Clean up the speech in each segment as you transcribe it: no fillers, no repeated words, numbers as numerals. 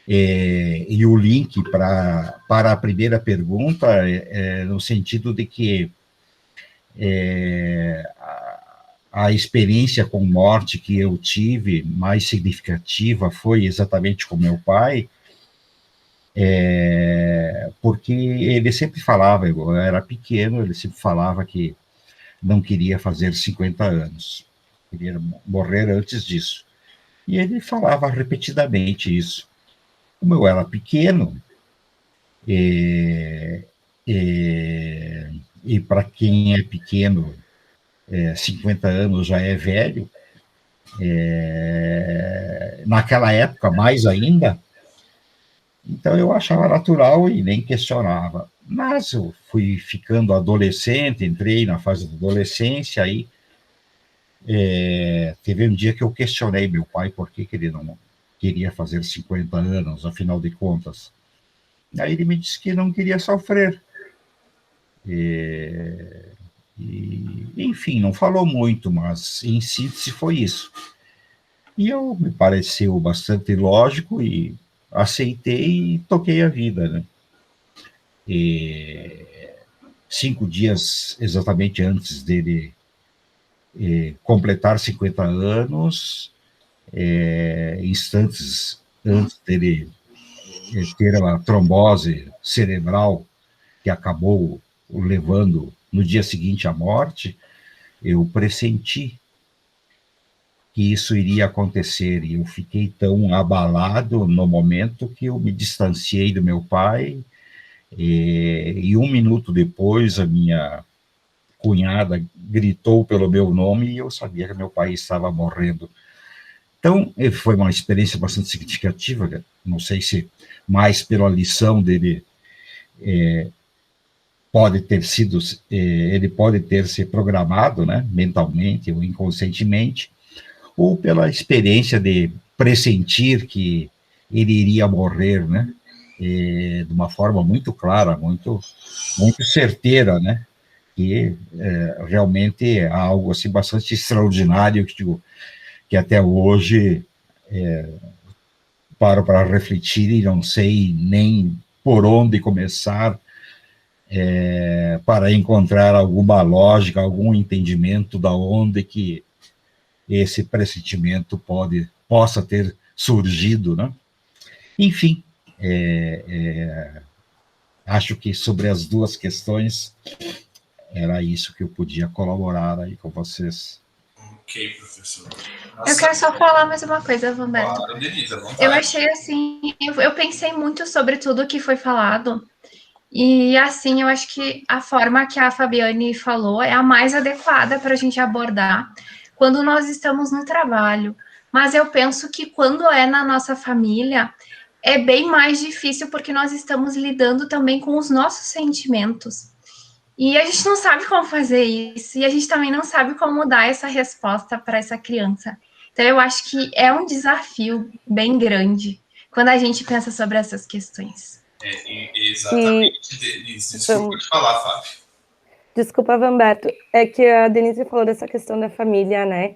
E o link para a primeira pergunta no sentido de que a experiência com morte que eu tive mais significativa foi exatamente com meu pai, porque ele sempre falava, eu era pequeno, ele sempre falava que não queria fazer 50 anos, queria morrer antes disso. E ele falava repetidamente isso. Como eu era pequeno, e para quem é pequeno, 50 anos já é velho, naquela época mais ainda, então eu achava natural e nem questionava. Mas eu fui ficando adolescente, entrei na fase da adolescência, aí teve um dia que eu questionei meu pai por que ele não queria fazer 50 anos, afinal de contas. Aí ele me disse que não queria sofrer. Enfim, não falou muito, mas em síntese foi isso. E eu me pareceu bastante lógico e aceitei e toquei a vida, né? E 5 dias exatamente antes dele completar 50 anos, instantes antes dele ter uma trombose cerebral que acabou o levando no dia seguinte à morte, eu pressenti que isso iria acontecer e eu fiquei tão abalado no momento que eu me distanciei do meu pai e 1 minuto depois a minha cunhada gritou pelo meu nome e eu sabia que meu pai estava morrendo. Então, foi uma experiência bastante significativa, né? Não sei se mais pela lição dele pode ter sido, ele pode ter se programado, né, mentalmente ou inconscientemente, ou pela experiência de pressentir que ele iria morrer, né, de uma forma muito clara, muito certeira, né, que realmente é algo assim bastante extraordinário que até hoje paro para refletir e não sei nem por onde começar para encontrar alguma lógica, algum entendimento da onde que esse pressentimento possa ter surgido, né? Enfim, acho que sobre as duas questões era isso que eu podia colaborar aí com vocês. Ok, professor. Eu quero só falar mais uma coisa, Humberto. Claro, Denise, à vontade. Eu achei assim, eu pensei muito sobre tudo que foi falado. E assim, eu acho que a forma que a Fabiane falou é a mais adequada para a gente abordar quando nós estamos no trabalho. Mas eu penso que quando é na nossa família, é bem mais difícil porque nós estamos lidando também com os nossos sentimentos. E a gente não sabe como fazer isso, e a gente também não sabe como dar essa resposta para essa criança. Então, eu acho que é um desafio bem grande quando a gente pensa sobre essas questões. Exatamente, Denise. Desculpa te falar, Fábio. Desculpa, Vamberto. É que a Denise falou dessa questão da família, né?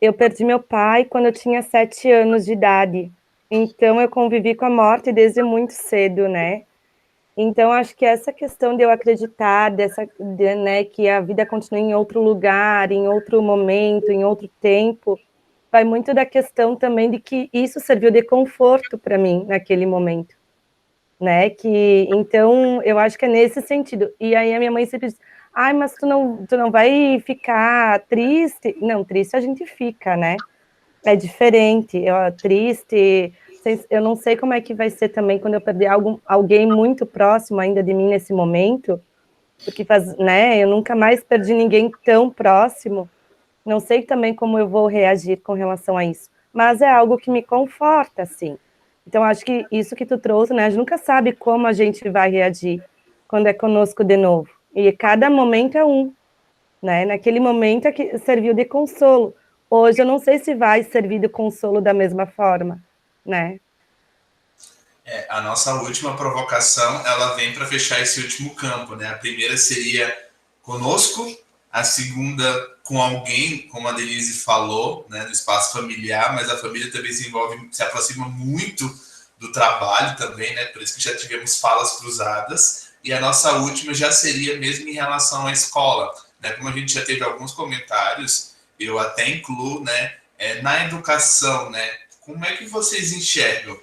Eu perdi meu pai quando eu tinha 7 anos de idade. Então, eu convivi com a morte desde muito cedo, né? Então, acho que essa questão de eu acreditar né, que a vida continua em outro lugar, em outro momento, em outro tempo, vai muito da questão também de que isso serviu de conforto para mim naquele momento, né? Então, eu acho que é nesse sentido. E aí a minha mãe sempre diz, ai, mas tu não vai ficar triste? Não, triste a gente fica, né? É diferente, triste. Eu não sei como é que vai ser também quando eu perder alguém muito próximo ainda de mim nesse momento, porque né, eu nunca mais perdi ninguém tão próximo. Não sei também como eu vou reagir com relação a isso, mas é algo que me conforta, assim. Então, acho que isso que tu trouxe, né, a gente nunca sabe como a gente vai reagir quando é conosco de novo. E cada momento é né? Naquele momento é que serviu de consolo. Hoje eu não sei se vai servir de consolo da mesma forma, né? A nossa última provocação, ela vem para fechar esse último campo, né? A primeira seria conosco, a segunda com alguém, como a Denise falou, né, no espaço familiar, mas a família também se aproxima muito do trabalho também, né? Por isso que já tivemos falas cruzadas. E a nossa última já seria mesmo em relação à escola, né? Como a gente já teve alguns comentários, eu até incluo, né? Na educação, né? Como é que vocês enxergam?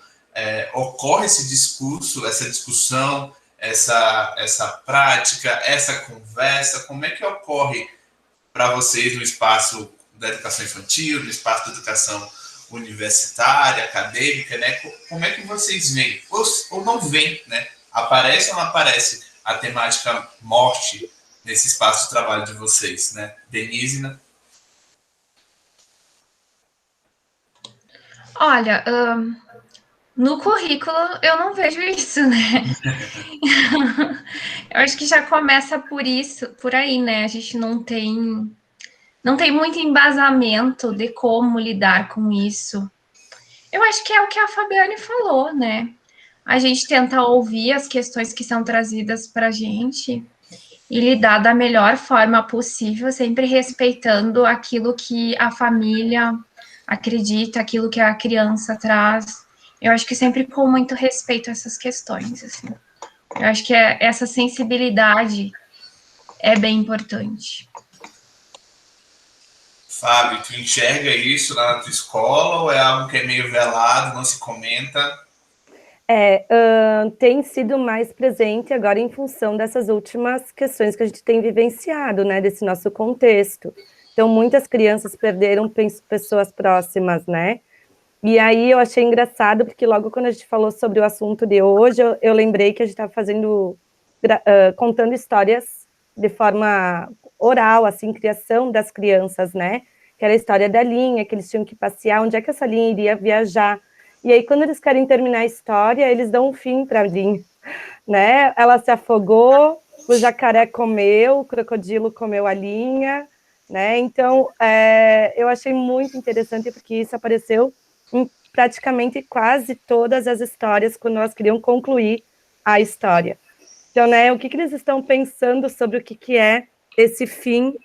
Ocorre esse discurso, essa discussão, essa prática, essa conversa? Como é que ocorre para vocês no espaço da educação infantil, no espaço da educação universitária, acadêmica, né? Como é que vocês veem? Ou não veem, né? Aparece ou não aparece a temática morte nesse espaço de trabalho de vocês, né? Denise, né? Olha, no currículo eu não vejo isso, né? Eu acho que já começa por aí, né? A gente não tem muito embasamento de como lidar com isso. Eu acho que é o que a Fabiane falou, né? A gente tenta ouvir as questões que são trazidas para a gente e lidar da melhor forma possível, sempre respeitando aquilo que a família acredita, aquilo que a criança traz. Eu acho que sempre com muito respeito a essas questões, assim. Eu acho que essa sensibilidade é bem importante. Fábio, tu enxerga isso na tua escola ou é algo que é meio velado, não se comenta? Tem sido mais presente agora em função dessas últimas questões que a gente tem vivenciado, né, desse nosso contexto. Então, muitas crianças perderam pessoas próximas, né? E aí eu achei engraçado, porque logo quando a gente falou sobre o assunto de hoje, eu lembrei que a gente estava contando histórias de forma oral, assim, criação das crianças, né? Que era a história da Linha, que eles tinham que passear, onde é que essa Linha iria viajar. E aí, quando eles querem terminar a história, eles dão um fim para a Linha, né? Ela se afogou, o jacaré comeu, o crocodilo comeu a Linha, né? Então, eu achei muito interessante, porque isso apareceu em praticamente quase todas as histórias, quando nós queríamos concluir a história. Então, né, o que eles estão pensando sobre o que é esse fim,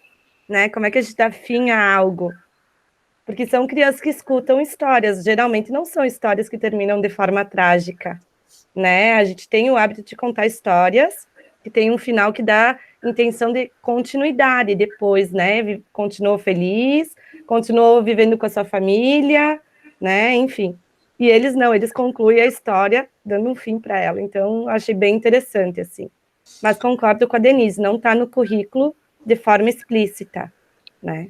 né? Como é que a gente dá fim a algo? Porque são crianças que escutam histórias, geralmente não são histórias que terminam de forma trágica, né? A gente tem o hábito de contar histórias que tem um final que dá intenção de continuidade depois, né? Continuou feliz, continuou vivendo com a sua família, né? Enfim. E eles não, eles concluem a história dando um fim para ela. Então, achei bem interessante, assim. Mas concordo com a Denise, não está no currículo de forma explícita, né?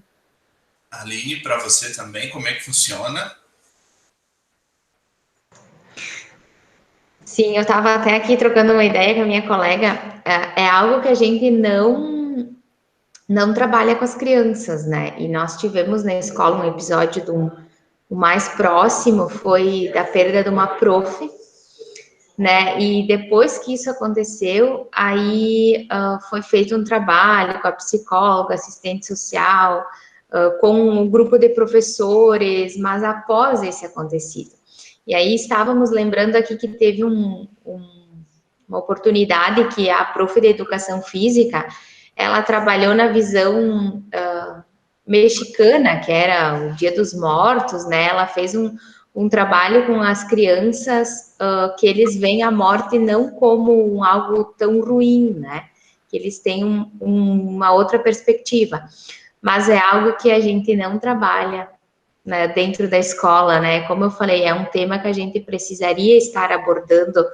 Aline, para você também, como é que funciona? Sim, eu estava até aqui trocando uma ideia com a minha colega. É algo que a gente não trabalha com as crianças, né? E nós tivemos na escola um episódio o mais próximo foi da perda de uma prof, né? E depois que isso aconteceu, aí foi feito um trabalho com a psicóloga, assistente social, com um grupo de professores, mas após esse acontecido. E aí estávamos lembrando aqui que teve uma oportunidade que a prof de educação física, ela trabalhou na visão mexicana, que era o Dia dos Mortos, né? Ela fez um trabalho com as crianças que eles veem a morte não como algo tão ruim, né? Que eles têm uma outra perspectiva. Mas é algo que a gente não trabalha, né, dentro da escola, né? Como eu falei, é um tema que a gente precisaria estar abordando,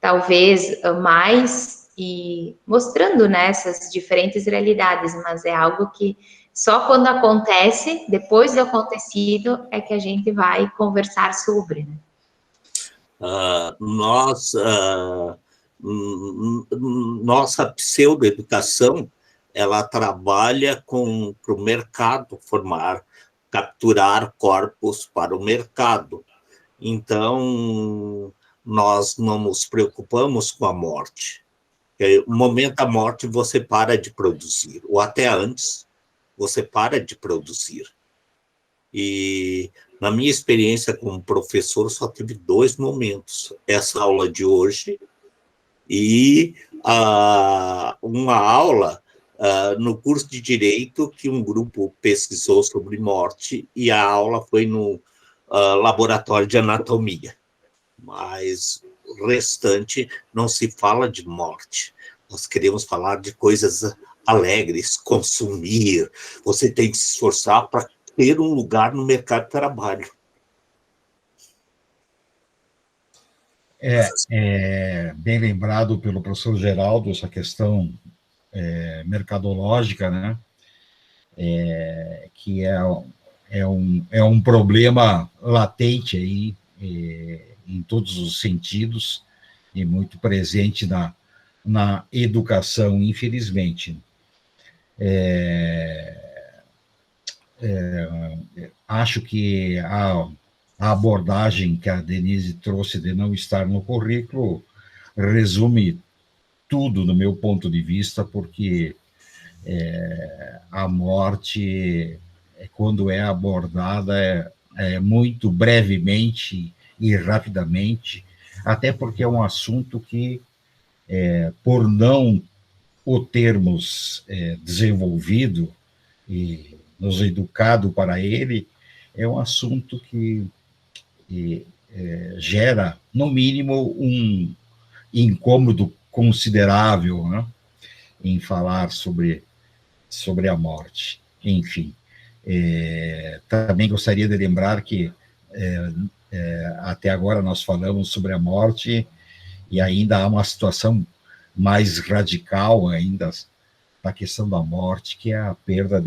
talvez mais, e mostrando, né, essas diferentes realidades, mas é algo que só quando acontece, depois do acontecido, é que a gente vai conversar sobre, né? Nossa pseudoeducação, ela trabalha para o mercado capturar corpos para o mercado. Então, nós não nos preocupamos com a morte. No momento da morte, você para de produzir, ou até antes, você para de produzir. E, na minha experiência como professor, só tive 2 momentos. Essa aula de hoje e uma aula no curso de Direito que um grupo pesquisou sobre morte e a aula foi no laboratório de anatomia. mas o restante não se fala de morte. Nós queremos falar de coisas alegres, consumir. Você tem que se esforçar para ter um lugar no mercado de trabalho. Bem lembrado pelo professor Geraldo, essa questão mercadológica, né? Que é um problema latente aí, em todos os sentidos, e muito presente na educação, infelizmente. Acho que a abordagem que a Denise trouxe de não estar no currículo resume tudo, no meu ponto de vista, porque a morte, quando é abordada, muito brevemente e rapidamente, até porque é um assunto que, por não o termos desenvolvido e nos educado para ele, é um assunto que gera, no mínimo, um incômodo considerável, né, em falar sobre a morte. Enfim, também gostaria de lembrar que até agora nós falamos sobre a morte e ainda há uma situação mais radical ainda da questão da morte, que é a perda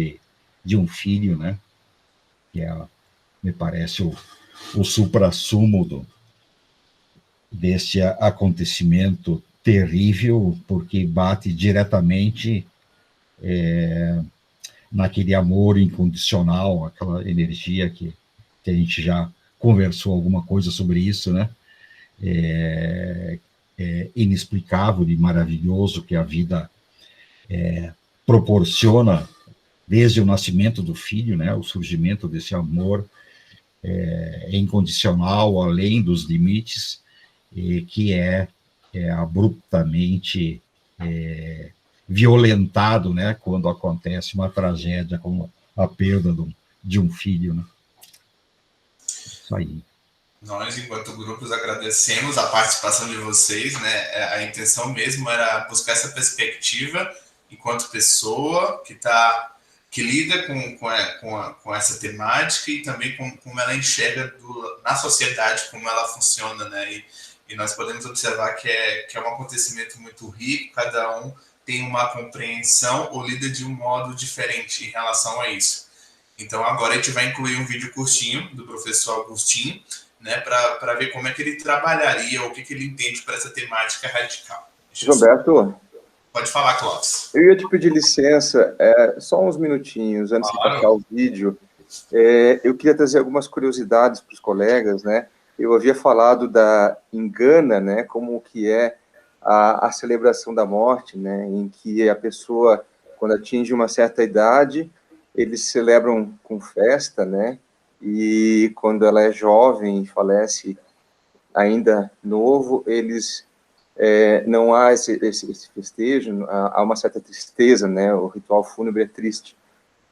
de um filho, né? Que me parece o suprassumo deste acontecimento terrível, porque bate diretamente naquele amor incondicional, aquela energia que a gente já conversou alguma coisa sobre isso, né? Inexplicável e maravilhoso que a vida proporciona desde o nascimento do filho, né? O surgimento desse amor incondicional, além dos limites, que é abruptamente violentado, né, quando acontece uma tragédia como a perda de um filho, né? Isso aí. Nós, enquanto grupos, agradecemos a participação de vocês, né? A intenção mesmo era buscar essa perspectiva enquanto pessoa que lida com essa temática e também como ela enxerga na sociedade, como ela funciona, né? E nós podemos observar que é um acontecimento muito rico, cada um tem uma compreensão ou lida de um modo diferente em relação a isso. Então, agora a gente vai incluir um vídeo curtinho do professor Augustinho, né, para ver como é que ele trabalharia, ou o que ele entende para essa temática radical. Roberto? Pode falar, Clóvis. Eu ia te pedir licença, só uns minutinhos antes de passar o vídeo. Eu queria trazer algumas curiosidades para os colegas, né? Eu havia falado da Engana, né, como que é a celebração da morte, né, em que a pessoa, quando atinge uma certa idade, eles celebram com festa, né, e quando ela é jovem e falece ainda novo, eles não há esse festejo, há uma certa tristeza, né, o ritual fúnebre é triste.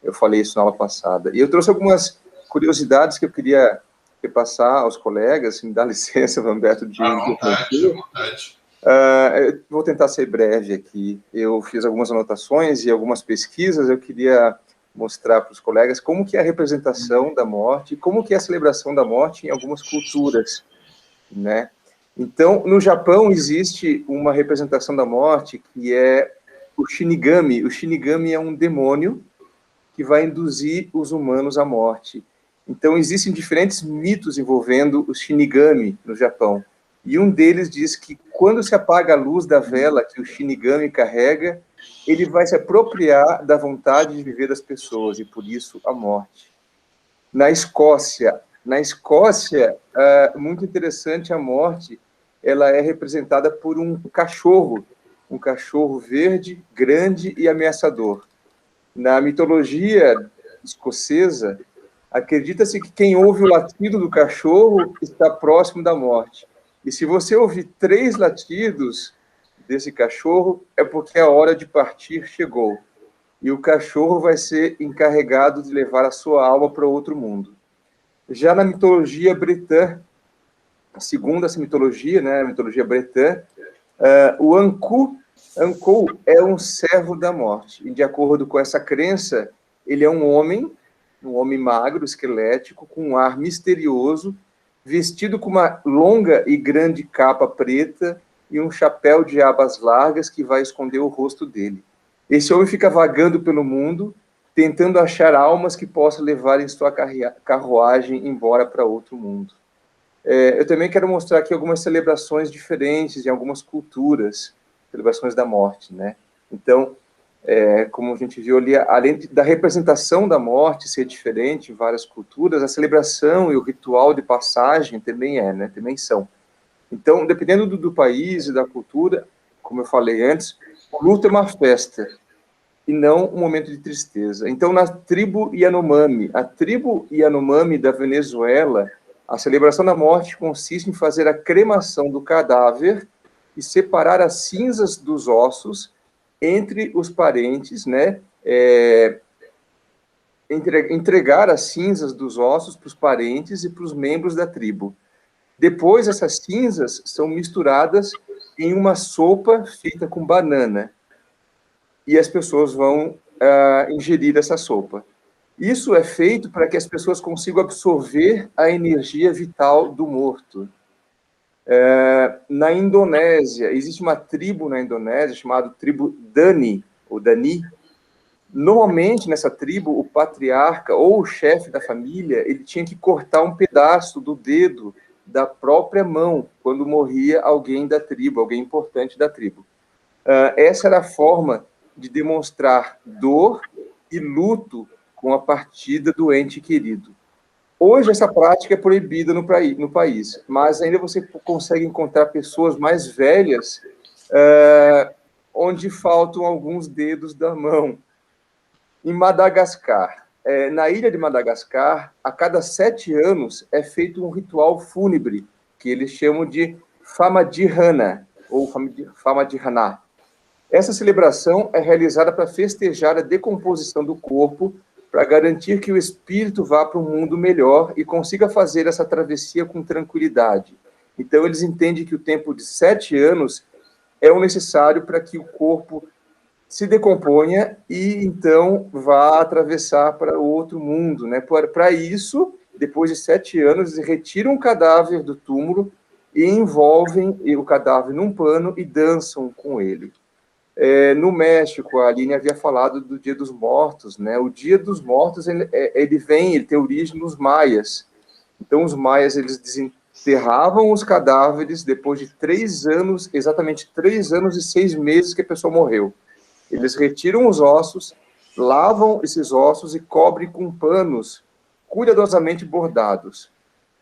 Eu falei isso na aula passada. E eu trouxe algumas curiosidades que eu queria repassar aos colegas, me dá licença, Vamberto, de... À vontade, à vontade. Eu vou tentar ser breve aqui. Eu fiz algumas anotações e algumas pesquisas, eu queria mostrar para os colegas como que é a representação da morte, como que é a celebração da morte em algumas culturas, né? Então, no Japão existe uma representação da morte que é o Shinigami. O Shinigami é um demônio que vai induzir os humanos à morte. Então, existem diferentes mitos envolvendo o Shinigami no Japão. E um deles diz que quando se apaga a luz da vela que o Shinigami carrega, ele vai se apropriar da vontade de viver das pessoas, e por isso a morte. Na Escócia, muito interessante, a morte, ela é representada por um cachorro verde, grande e ameaçador. Na mitologia escocesa, acredita-se que quem ouve o latido do cachorro está próximo da morte. E se você ouvir 3 latidos desse cachorro, é porque a hora de partir chegou. E o cachorro vai ser encarregado de levar a sua alma para outro mundo. Já na mitologia bretã, segundo essa mitologia, né, a mitologia bretã, o Ankou é um servo da morte. E de acordo com essa crença, ele é um homem magro, esquelético, com um ar misterioso, vestido com uma longa e grande capa preta e um chapéu de abas largas que vai esconder o rosto dele. Esse homem fica vagando pelo mundo, tentando achar almas que possam levar em sua carruagem embora para outro mundo. Eu também quero mostrar aqui algumas celebrações diferentes em algumas culturas, celebrações da morte, né? Então, como a gente viu ali, além da representação da morte ser diferente em várias culturas, a celebração e o ritual de passagem também né? Também são. Então, dependendo do país e da cultura, como eu falei antes, o luto é uma festa e não um momento de tristeza. Então, na tribo Yanomami, a tribo Yanomami da Venezuela, a celebração da morte consiste em fazer a cremação do cadáver e separar as cinzas dos ossos entre os parentes, né? Entregar as cinzas dos ossos para os parentes e para os membros da tribo. Depois, essas cinzas são misturadas em uma sopa feita com banana. E as pessoas vão ingerir essa sopa. Isso é feito para que as pessoas consigam absorver a energia vital do morto. Na Indonésia, existe uma tribo na Indonésia chamada tribo Dani, ou Dani. Normalmente, nessa tribo, o patriarca ou o chefe da família, ele tinha que cortar um pedaço do dedo da própria mão quando morria alguém da tribo, alguém importante da tribo. Essa era a forma de demonstrar dor e luto com a partida do ente querido. Hoje, essa prática é proibida no país, mas ainda você consegue encontrar pessoas mais velhas onde faltam alguns dedos da mão. Em Madagascar, na ilha de Madagascar, a cada 7 anos é feito um ritual fúnebre, que eles chamam de Famadihana, ou Famadihana. Essa celebração é realizada para festejar a decomposição do corpo, para garantir que o espírito vá para um mundo melhor e consiga fazer essa travessia com tranquilidade. Então, eles entendem que o tempo de 7 anos é o necessário para que o corpo se decomponha e, então, vá atravessar para outro mundo, né? Para isso, depois de 7 anos, eles retiram o cadáver do túmulo e envolvem o cadáver num pano e dançam com ele. No México, a Aline havia falado do Dia dos Mortos, né? O Dia dos Mortos, ele tem origem nos maias. Então, os maias, eles desenterravam os cadáveres depois de 3 anos, exatamente 3 anos e 6 meses que a pessoa morreu. Eles retiram os ossos, lavam esses ossos e cobrem com panos cuidadosamente bordados.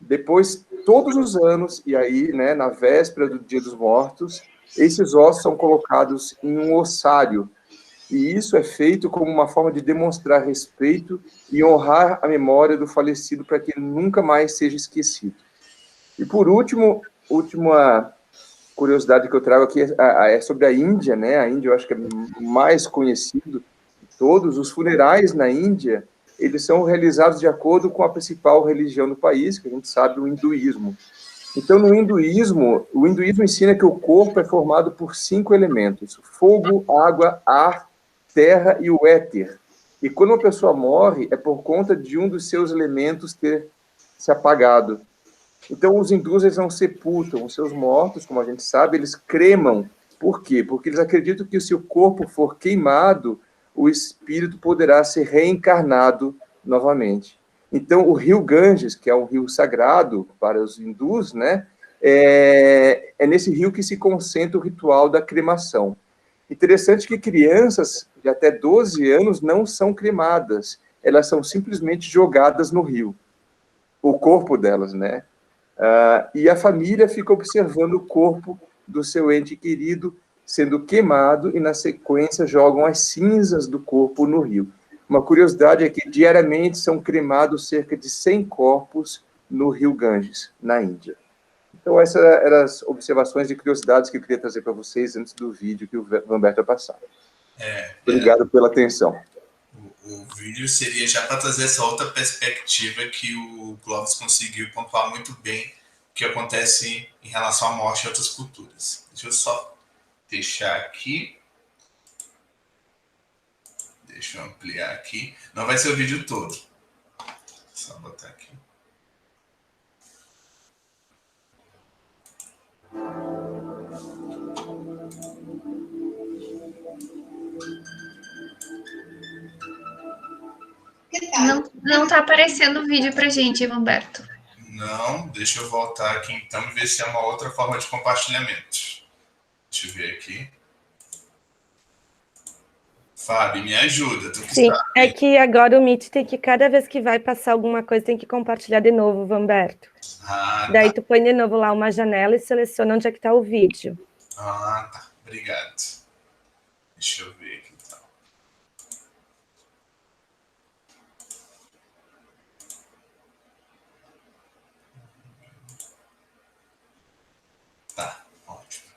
Depois, todos os anos, e aí, né, na véspera do Dia dos Mortos, esses ossos são colocados em um ossário, e isso é feito como uma forma de demonstrar respeito e honrar a memória do falecido para que ele nunca mais seja esquecido. E por última curiosidade que eu trago aqui é sobre a Índia, né? A Índia eu acho que é mais conhecido de todos. Os funerais na Índia, eles são realizados de acordo com a principal religião do país, que a gente sabe, o hinduísmo. Então, no hinduísmo, o hinduísmo ensina que o corpo é formado por 5 elementos: fogo, água, ar, terra e o éter. E quando uma pessoa morre, é por conta de um dos seus elementos ter se apagado. Então, os hindus, eles não sepultam os seus mortos, como a gente sabe, eles cremam. Por quê? Porque eles acreditam que se o corpo for queimado, o espírito poderá ser reencarnado novamente. Então, o rio Ganges, que é um rio sagrado para os hindus, né, é nesse rio que se concentra o ritual da cremação. Interessante que crianças de até 12 anos não são cremadas, elas são simplesmente jogadas no rio, o corpo delas, né? E a família fica observando o corpo do seu ente querido sendo queimado e, na sequência, jogam as cinzas do corpo no rio. Uma curiosidade é que diariamente são cremados cerca de 100 corpos no rio Ganges, na Índia. Então, essas eram as observações e curiosidades que eu queria trazer para vocês antes do vídeo que o Vanberto vai passar. Obrigado pela atenção. O vídeo seria já para trazer essa outra perspectiva que o Clóvis conseguiu pontuar muito bem que acontece em relação à morte em outras culturas. Deixa eu só deixar aqui. Deixa eu ampliar aqui. Não vai ser o vídeo todo. Só botar aqui. Não tá aparecendo o vídeo pra gente, Humberto. Não, deixa eu voltar aqui então e ver se é uma outra forma de compartilhamento. Deixa eu ver aqui. Fábio, me ajuda. Sim, é que agora o Meet tem que, cada vez que vai passar alguma coisa, tem que compartilhar de novo, Humberto. Daí tu põe de novo lá uma janela e seleciona onde é que tá o vídeo. Ah, tá. Obrigado. Deixa eu ver aqui então. Tá, ótimo.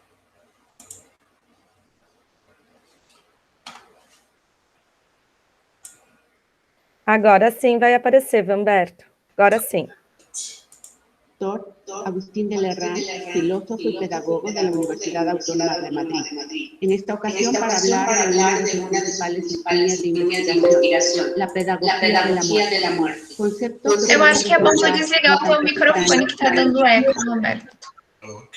Agora sim vai aparecer, Humberto. Agora sim. Doctor Agustín de Lerrán, filósofo y pedagogo de la Universidad Autónoma de Madrid. En esta ocasión para hablar de una de las principales líneas de investigación, la pedagogía de la muerte. Conceptos Eu acho que é bom tu desligar o teu microfone que tá dando eco, Humberto. Ok.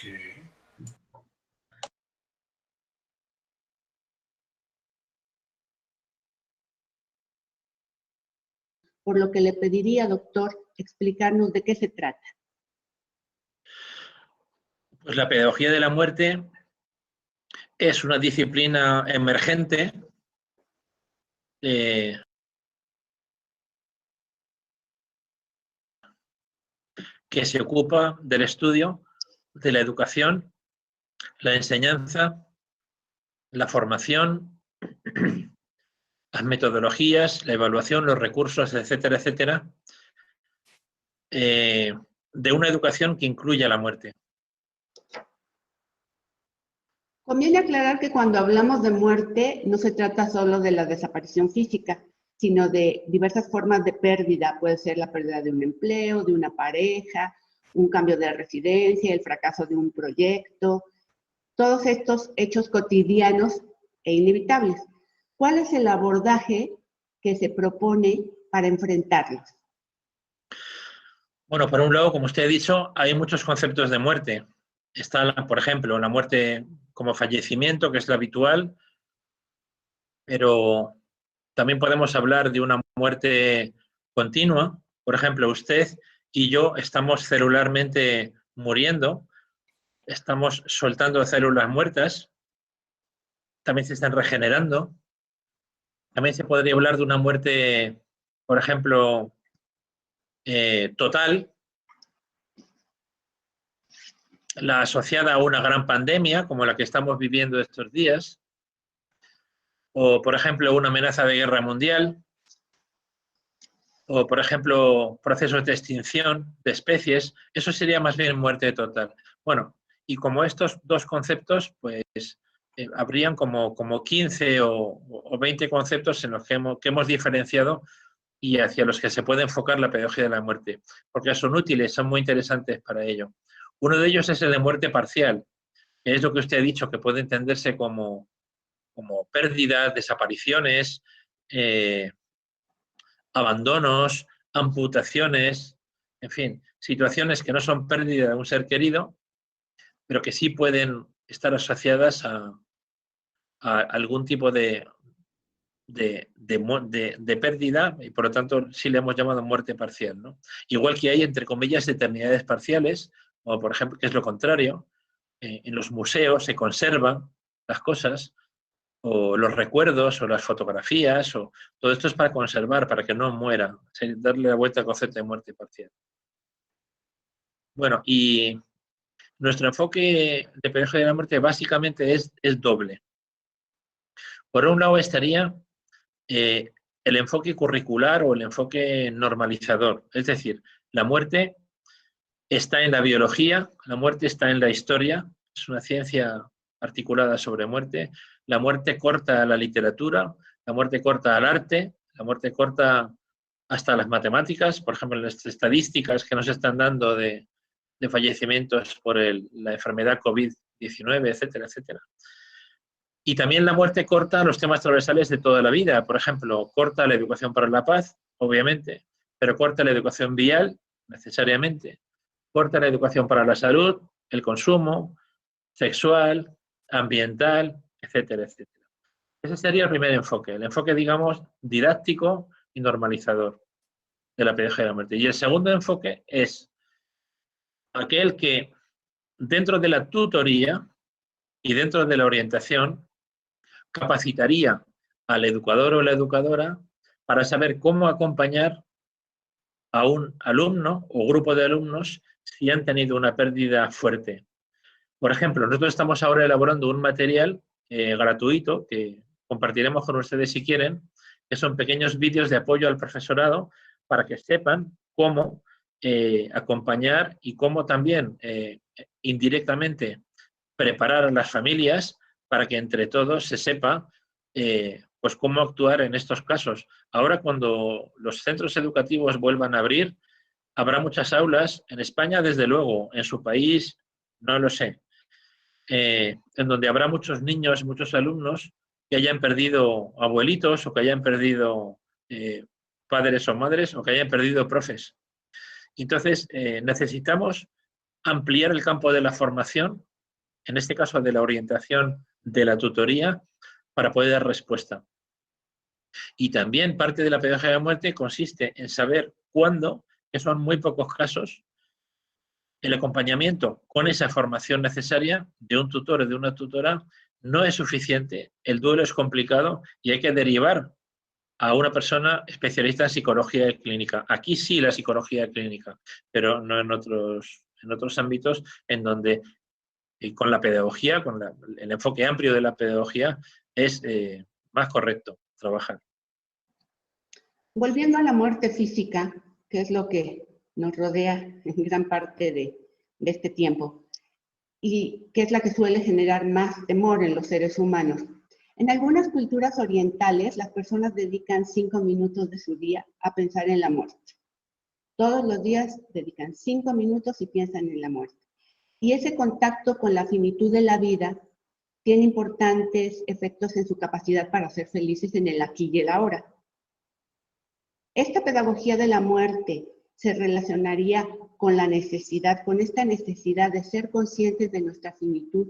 por lo que le pediría, doctor, explicarnos de qué se trata. Pues la pedagogía de la muerte es una disciplina emergente que se ocupa del estudio de la educación, la enseñanza, la formación, las metodologías, la evaluación, los recursos, etcétera, etcétera, de una educación que incluya la muerte. Conviene aclarar que cuando hablamos de muerte no se trata solo de la desaparición física, sino de diversas formas de pérdida. Puede ser la pérdida de un empleo, de una pareja, un cambio de residencia, el fracaso de un proyecto, todos estos hechos cotidianos e inevitables. ¿Cuál es el abordaje que se propone para enfrentarlos? Bueno, por un lado, como usted ha dicho, hay muchos conceptos de muerte. Está, por ejemplo, la muerte como fallecimiento, que es la habitual, pero también podemos hablar de una muerte continua. Por ejemplo, usted y yo estamos celularmente muriendo, estamos soltando células muertas, también se están regenerando. También se podría hablar de una muerte, por ejemplo, total, la asociada a una gran pandemia, como la que estamos viviendo estos días, o, por ejemplo, una amenaza de guerra mundial, o, por ejemplo, procesos de extinción de especies. Eso sería más bien muerte total. Bueno, y como estos dos conceptos, pues habrían como 15 o 20 conceptos en los que hemos diferenciado y hacia los que se puede enfocar la pedagogía de la muerte, porque son útiles, son muy interesantes para ello. Uno de ellos es el de muerte parcial, que es lo que usted ha dicho, que puede entenderse como pérdidas, desapariciones, abandonos, amputaciones, en fin, situaciones que no son pérdida de un ser querido, pero que sí pueden estar asociadas a algún tipo de pérdida, y por lo tanto sí le hemos llamado muerte parcial, ¿no? Igual que hay, entre comillas, eternidades parciales, o por ejemplo, que es lo contrario, en los museos se conservan las cosas, o los recuerdos, o las fotografías, o todo esto es para conservar, para que no muera, darle la vuelta al concepto de muerte parcial. Bueno, y nuestro enfoque de pedagogía de la muerte básicamente es doble. Por un lado estaría el enfoque curricular o el enfoque normalizador, es decir, la muerte está en la biología, la muerte está en la historia, es una ciencia articulada sobre muerte, la muerte corta a la literatura, la muerte corta al arte, la muerte corta hasta las matemáticas, por ejemplo, las estadísticas que nos están dando de de fallecimientos por la enfermedad COVID-19, etcétera, etcétera. Y también la muerte corta los temas transversales de toda la vida. Por ejemplo, corta la educación para la paz, obviamente, pero corta la educación vial, necesariamente. Corta la educación para la salud, el consumo, sexual, ambiental, etcétera, etcétera. Ese sería el primer enfoque, el enfoque, digamos, didáctico y normalizador de la pedagogía de la muerte. Y el segundo enfoque es aquel que dentro de la tutoría y dentro de la orientación capacitaría al educador o la educadora para saber cómo acompañar a un alumno o grupo de alumnos si han tenido una pérdida fuerte. Por ejemplo, nosotros estamos ahora elaborando un material gratuito que compartiremos con ustedes si quieren, que son pequeños vídeos de apoyo al profesorado para que sepan cómo acompañar y cómo también indirectamente preparar a las familias para que entre todos se sepa pues cómo actuar en estos casos. Ahora, cuando los centros educativos vuelvan a abrir, habrá muchas aulas, en España desde luego, en su país no lo sé, en donde habrá muchos niños, muchos alumnos que hayan perdido abuelitos o que hayan perdido padres o madres o que hayan perdido profes. Entonces, necesitamos ampliar el campo de la formación, en este caso de la orientación, de la tutoría, para poder dar respuesta. Y también parte de la pedagogía de la muerte consiste en saber cuándo, que son muy pocos casos, el acompañamiento con esa formación necesaria de un tutor o de una tutora no es suficiente, el duelo es complicado y hay que derivar a una persona especialista en psicología clínica. Aquí sí la psicología clínica, pero no en otros ámbitos en donde con la pedagogía, con el enfoque amplio de la pedagogía, es más correcto trabajar. Volviendo a la muerte física, que es lo que nos rodea en gran parte de este tiempo, y que es la que suele generar más temor en los seres humanos. En algunas culturas orientales, las personas dedican 5 minutos de su día a pensar en la muerte. Todos los días dedican 5 minutos y piensan en la muerte. Y ese contacto con la finitud de la vida tiene importantes efectos en su capacidad para ser felices en el aquí y el ahora. Esta pedagogía de la muerte se relacionaría con la necesidad, con esta necesidad de ser conscientes de nuestra finitud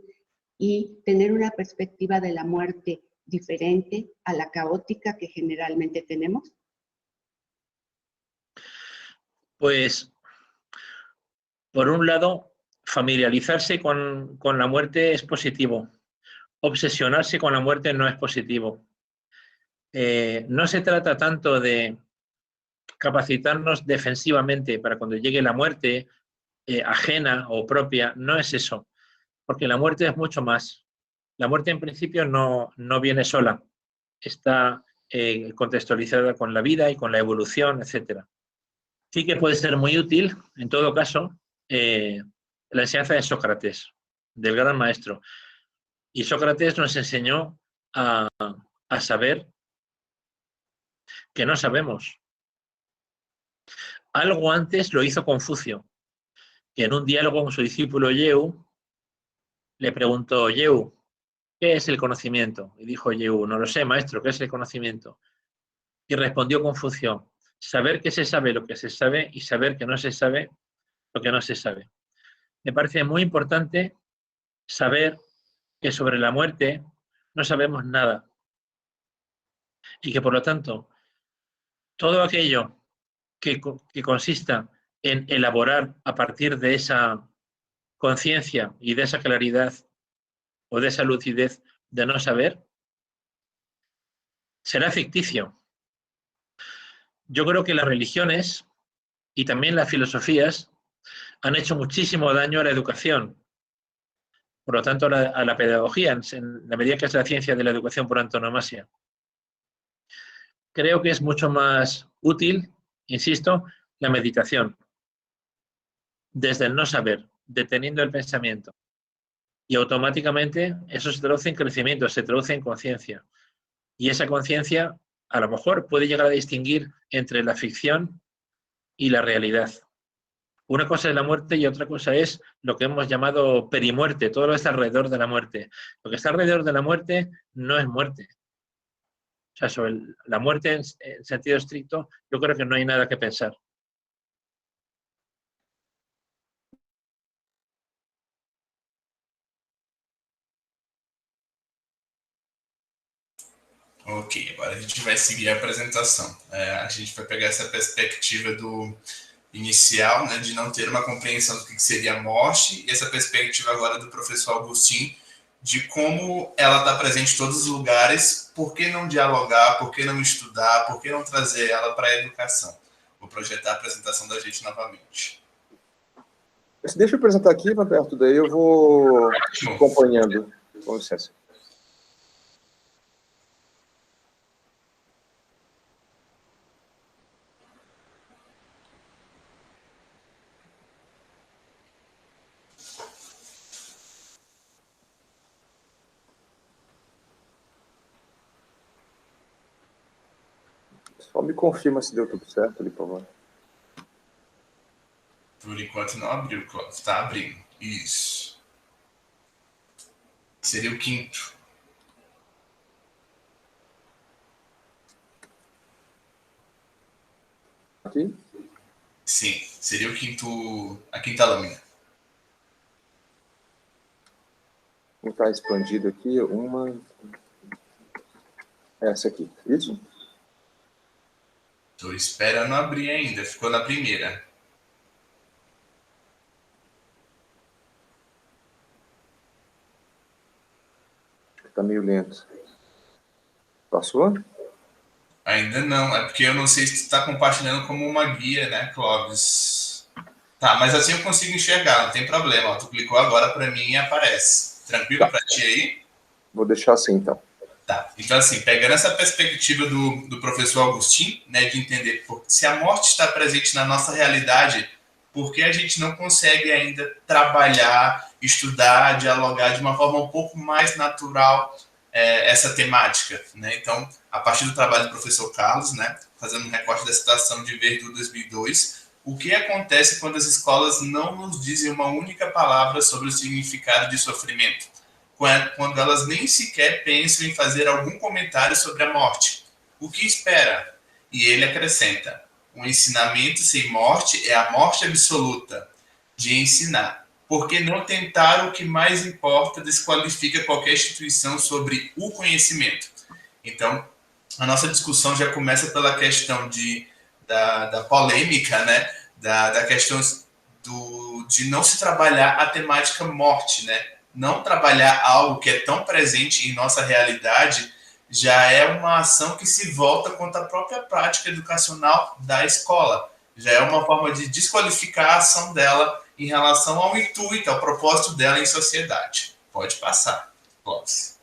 y tener una perspectiva de la muerte diferente a la caótica que generalmente tenemos. Pues, por un lado, familiarizarse con la muerte es positivo. Obsesionarse con la muerte no es positivo. No se trata tanto de capacitarnos defensivamente para cuando llegue la muerte ajena o propia, no es eso, porque la muerte es mucho más. La muerte en principio no viene sola, está contextualizada con la vida y con la evolución, etc. Sí que puede ser muy útil, en todo caso, la enseñanza de Sócrates, del gran maestro. Y Sócrates nos enseñó a saber que no sabemos. Algo antes lo hizo Confucio, que en un diálogo con su discípulo Yeu le preguntó: Yeu, ¿qué es el conocimiento? Y dijo Yeu: no lo sé, maestro, ¿qué es el conocimiento? Y respondió Confucio: saber que se sabe lo que se sabe y saber que no se sabe lo que no se sabe. Me parece muy importante saber que sobre la muerte no sabemos nada y que por lo tanto todo aquello que consista en elaborar a partir de esa conciencia y de esa claridad o de esa lucidez de no saber, será ficticio. Yo creo que las religiones y también las filosofías han hecho muchísimo daño a la educación, por lo tanto a la pedagogía, en la medida que es la ciencia de la educación por antonomasia. Creo que es mucho más útil, insisto, la meditación, desde el no saber, deteniendo el pensamiento. Y automáticamente eso se traduce en crecimiento, se traduce en conciencia. Y esa conciencia a lo mejor puede llegar a distinguir entre la ficción y la realidad. Una cosa es la muerte y otra cosa es lo que hemos llamado perimuerte, todo lo que está alrededor de la muerte. Lo que está alrededor de la muerte no es muerte. O sea, sobre la muerte en sentido estricto, yo creo que no hay nada que pensar. Ok, agora a gente vai seguir a apresentação. A gente vai pegar essa perspectiva do inicial, né, de não ter uma compreensão do que seria a morte, e essa perspectiva agora do professor Agustin, de como ela está presente em todos os lugares, por que não dialogar, por que não estudar, por que não trazer ela para a educação. Vou projetar a apresentação da gente novamente. Deixa eu apresentar aqui, Roberto, daí eu vou acompanhando. Com licença. Só me confirma se deu tudo certo ali, por favor. Por enquanto não abriu, Cláudio. Está abrindo. Isso. Seria o quinto. Aqui? Sim, seria o quinto, a quinta lâmina. Vou estar expandido aqui, uma... Essa aqui, isso? Estou esperando abrir ainda, ficou na primeira. Está meio lento. Passou? Ainda não, é porque eu não sei se tu está compartilhando como uma guia, né, Clóvis? Tá, mas assim eu consigo enxergar, não tem problema. Ó, tu clicou agora para mim e aparece. Tranquilo Tá. para ti aí? Vou deixar assim, então. Tá, então assim, pegando essa perspectiva do professor Agustin, né, de entender se a morte está presente na nossa realidade, por que a gente não consegue ainda trabalhar, estudar, dialogar de uma forma um pouco mais natural essa temática, né? Então, a partir do trabalho do professor Carlos, né, fazendo um recorte da citação de Verdú 2002, o que acontece quando as escolas não nos dizem uma única palavra sobre o significado de sofrimento? Quando elas nem sequer pensam em fazer algum comentário sobre a morte. O que espera? E ele acrescenta, o ensinamento sem morte é a morte absoluta de ensinar. Porque não tentar o que mais importa desqualifica qualquer instituição sobre o conhecimento. Então, a nossa discussão já começa pela questão da polêmica, né? Da questão de não se trabalhar a temática morte, né? Não trabalhar algo que é tão presente em nossa realidade já é uma ação que se volta contra a própria prática educacional da escola. Já é uma forma de desqualificar a ação dela em relação ao intuito, ao propósito dela em sociedade. Pode passar, Clóvis.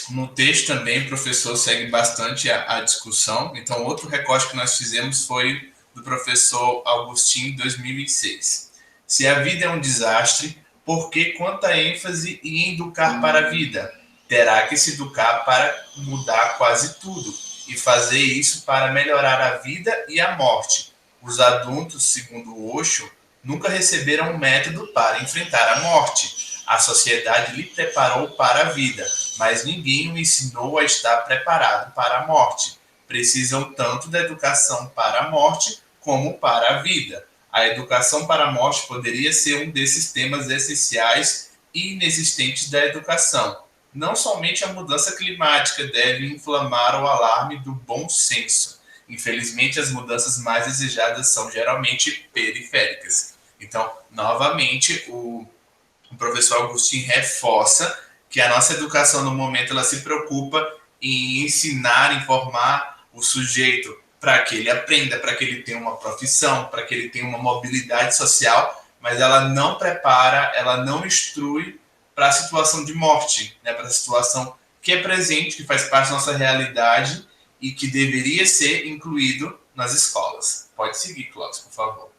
No texto também, o professor segue bastante a discussão. Então, outro recorte que nós fizemos foi do professor Agustin, 2006. Se a vida é um desastre, por que quanta ênfase em educar para a vida? Terá que se educar para mudar quase tudo e fazer isso para melhorar a vida e a morte. Os adultos, segundo Osho, nunca receberam um método para enfrentar a morte. A sociedade lhe preparou para a vida, mas ninguém o ensinou a estar preparado para a morte. Precisam tanto da educação para a morte como para a vida. A educação para a morte poderia ser um desses temas essenciais e inexistentes da educação. Não somente a mudança climática deve inflamar o alarme do bom senso. Infelizmente, as mudanças mais desejadas são geralmente periféricas. Então, novamente, o professor Agustin reforça que a nossa educação, no momento, ela se preocupa em ensinar, em formar o sujeito para que ele aprenda, para que ele tenha uma profissão, para que ele tenha uma mobilidade social, mas ela não prepara, ela não instrui para a situação de morte, né? Para a situação que é presente, que faz parte da nossa realidade e que deveria ser incluído nas escolas. Pode seguir, Cláudio, por favor.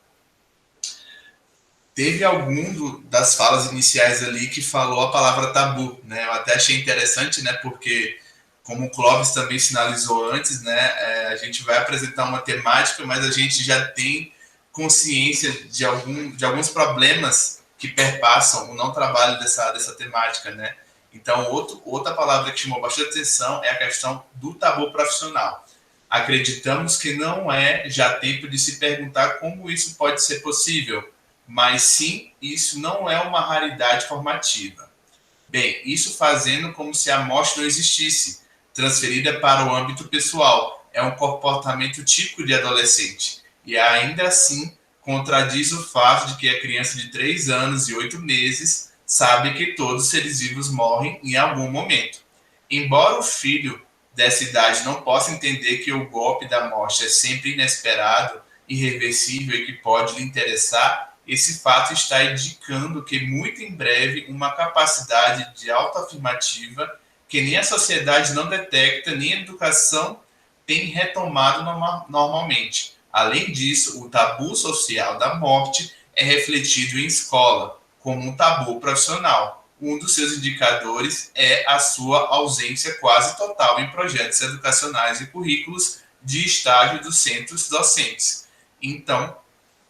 Teve algum das falas iniciais ali que falou a palavra tabu, né? Eu até achei interessante, né? Porque, como o Clóvis também sinalizou antes, né? A gente vai apresentar uma temática, mas a gente já tem consciência de alguns problemas que perpassam o não trabalho dessa temática, né? Então, outra palavra que chamou bastante atenção é a questão do tabu profissional. Acreditamos que não é já tempo de se perguntar como isso pode ser possível, mas sim, isso não é uma raridade formativa. Bem, isso fazendo como se a morte não existisse, transferida para o âmbito pessoal. É um comportamento típico de adolescente. E ainda assim, contradiz o fato de que a criança de 3 anos e 8 meses sabe que todos os seres vivos morrem em algum momento. Embora o filho dessa idade não possa entender que o golpe da morte é sempre inesperado, irreversível e que pode lhe interessar, esse fato está indicando que muito em breve uma capacidade de autoafirmativa que nem a sociedade não detecta, nem a educação tem retomado normalmente. Além disso, o tabu social da morte é refletido em escola, como um tabu profissional. Um dos seus indicadores é a sua ausência quase total em projetos educacionais e currículos de estágio dos centros docentes. Então,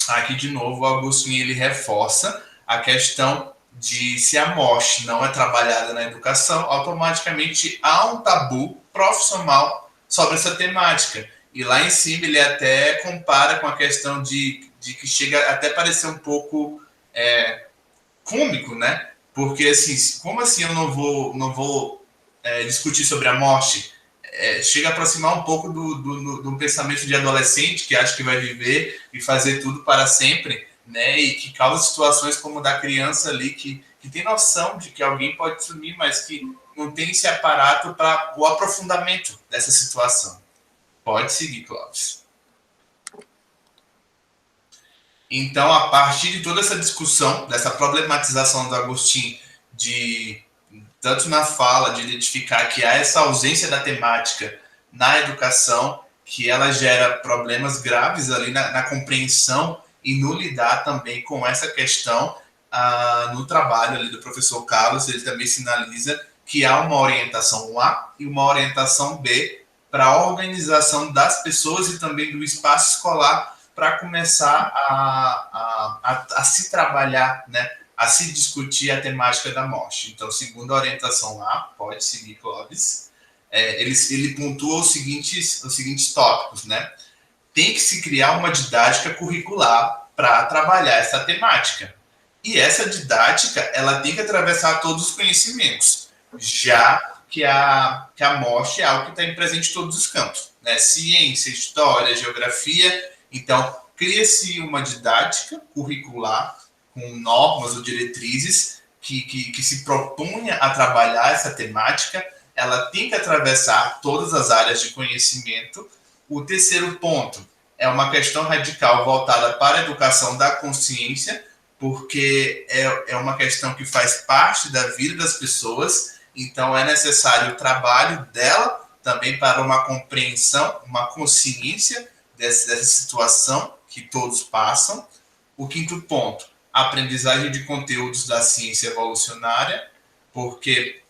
aqui de novo, o Agostinho ele reforça a questão de se a morte não é trabalhada na educação, automaticamente há um tabu profissional sobre essa temática. E lá em cima ele até compara com a questão de que chega até a parecer um pouco cômico, né? Porque, assim, como assim eu não vou discutir sobre a morte? Chega a aproximar um pouco do pensamento de adolescente que acha que vai viver e fazer tudo para sempre, né? E que causa situações como da criança ali que tem noção de que alguém pode sumir, mas que não tem esse aparato para o aprofundamento dessa situação. Pode seguir, Clóvis. Então, a partir de toda essa discussão, dessa problematização do Agostinho, tanto na fala, de identificar que há essa ausência da temática na educação, que ela gera problemas graves ali na compreensão e no lidar também com essa questão no trabalho ali do professor Carlos, ele também sinaliza que há uma orientação A e uma orientação B para a organização das pessoas e também do espaço escolar para começar a se trabalhar, né, a se discutir a temática da morte. Então, segundo a orientação A, pode seguir, Clóvis, ele pontua os seguintes tópicos, né? Tem que se criar uma didática curricular para trabalhar essa temática. E essa didática, ela tem que atravessar todos os conhecimentos, já que a morte é algo que está presente em todos os campos, né? Ciência, história, geografia. Então, cria-se uma didática curricular com normas ou diretrizes que se propunha a trabalhar essa temática. Ela tem que atravessar todas as áreas de conhecimento. O terceiro ponto é uma questão radical voltada para a educação da consciência, porque é uma questão que faz parte da vida das pessoas, então é necessário o trabalho dela também para uma compreensão, uma consciência dessa situação que todos passam. O quinto ponto, a aprendizagem de conteúdos da ciência evolucionária, porque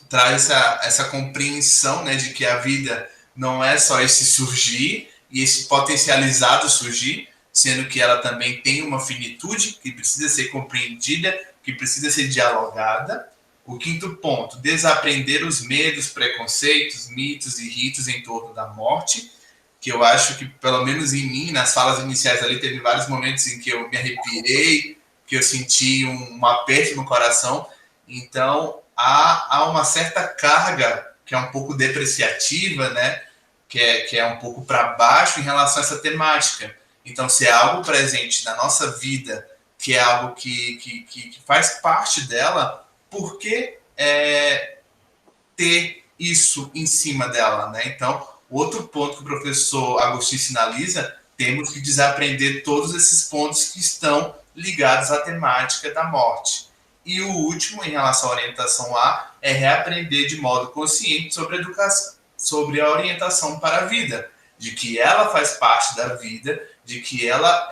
traz essa compreensão, né, de que a vida não é só esse surgir e esse potencializado surgir, sendo que ela também tem uma finitude que precisa ser compreendida, que precisa ser dialogada. O quinto ponto, desaprender os medos, preconceitos, mitos e ritos em torno da morte, que eu acho que, pelo menos em mim, nas falas iniciais ali, teve vários momentos em que eu me arrepiei, que eu senti um aperto no coração. Então, há uma certa carga que é um pouco depreciativa, né? Que é um pouco para baixo em relação a essa temática. Então, se é algo presente na nossa vida, que é algo que faz parte dela, por que ter isso em cima dela, né? Então, outro ponto que o professor Agostinho sinaliza, temos que desaprender todos esses pontos que estão ligados à temática da morte. E o último, em relação à orientação A, é reaprender de modo consciente sobre a educação, sobre a orientação para a vida, de que ela faz parte da vida, de que ela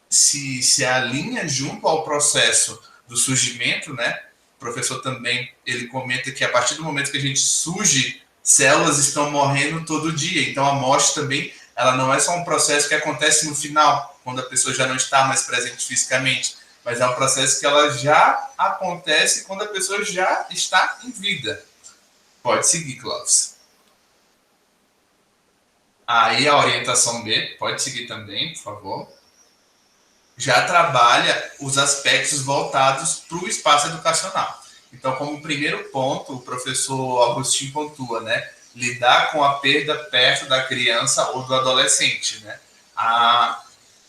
se alinha junto ao processo do surgimento, né? O professor também, ele comenta que a partir do momento que a gente surge, células estão morrendo todo dia. Então, a morte também, ela não é só um processo que acontece no final, quando a pessoa já não está mais presente fisicamente, mas é um processo que ela já acontece quando a pessoa já está em vida. Pode seguir, Clóvis. Aí a orientação B, pode seguir também, por favor. Já trabalha os aspectos voltados para o espaço educacional. Então, como primeiro ponto, o professor Agostinho pontua, né? Lidar com a perda perto da criança ou do adolescente, né?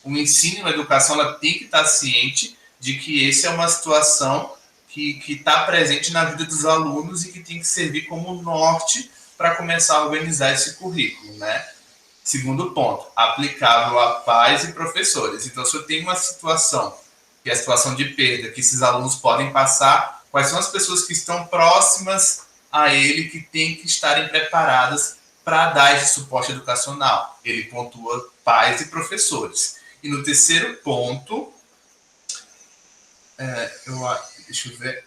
O ensino, a educação, ela tem que estar ciente de que essa é uma situação que está presente na vida dos alunos e que tem que servir como norte para começar a organizar esse currículo, né? Segundo ponto, aplicável a pais e professores. Então, se eu tenho uma situação, que é a situação de perda, que esses alunos podem passar, quais são as pessoas que estão próximas a ele, que têm que estarem preparadas para dar esse suporte educacional? Ele pontua pais e professores. E no terceiro ponto, deixa eu ver.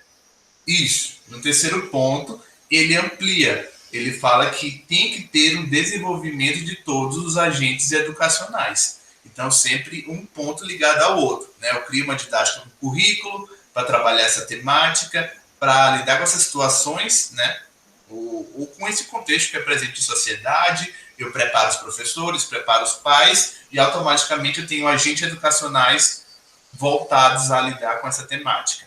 Isso, no terceiro ponto, ele amplia. Ele fala que tem que ter um desenvolvimento de todos os agentes educacionais. Então, sempre um ponto ligado ao outro, né? Eu crio uma didática do currículo para trabalhar essa temática, para lidar com essas situações, né? Ou com esse contexto que é presente em sociedade. Eu preparo os professores, preparo os pais e automaticamente eu tenho agentes educacionais voltados a lidar com essa temática.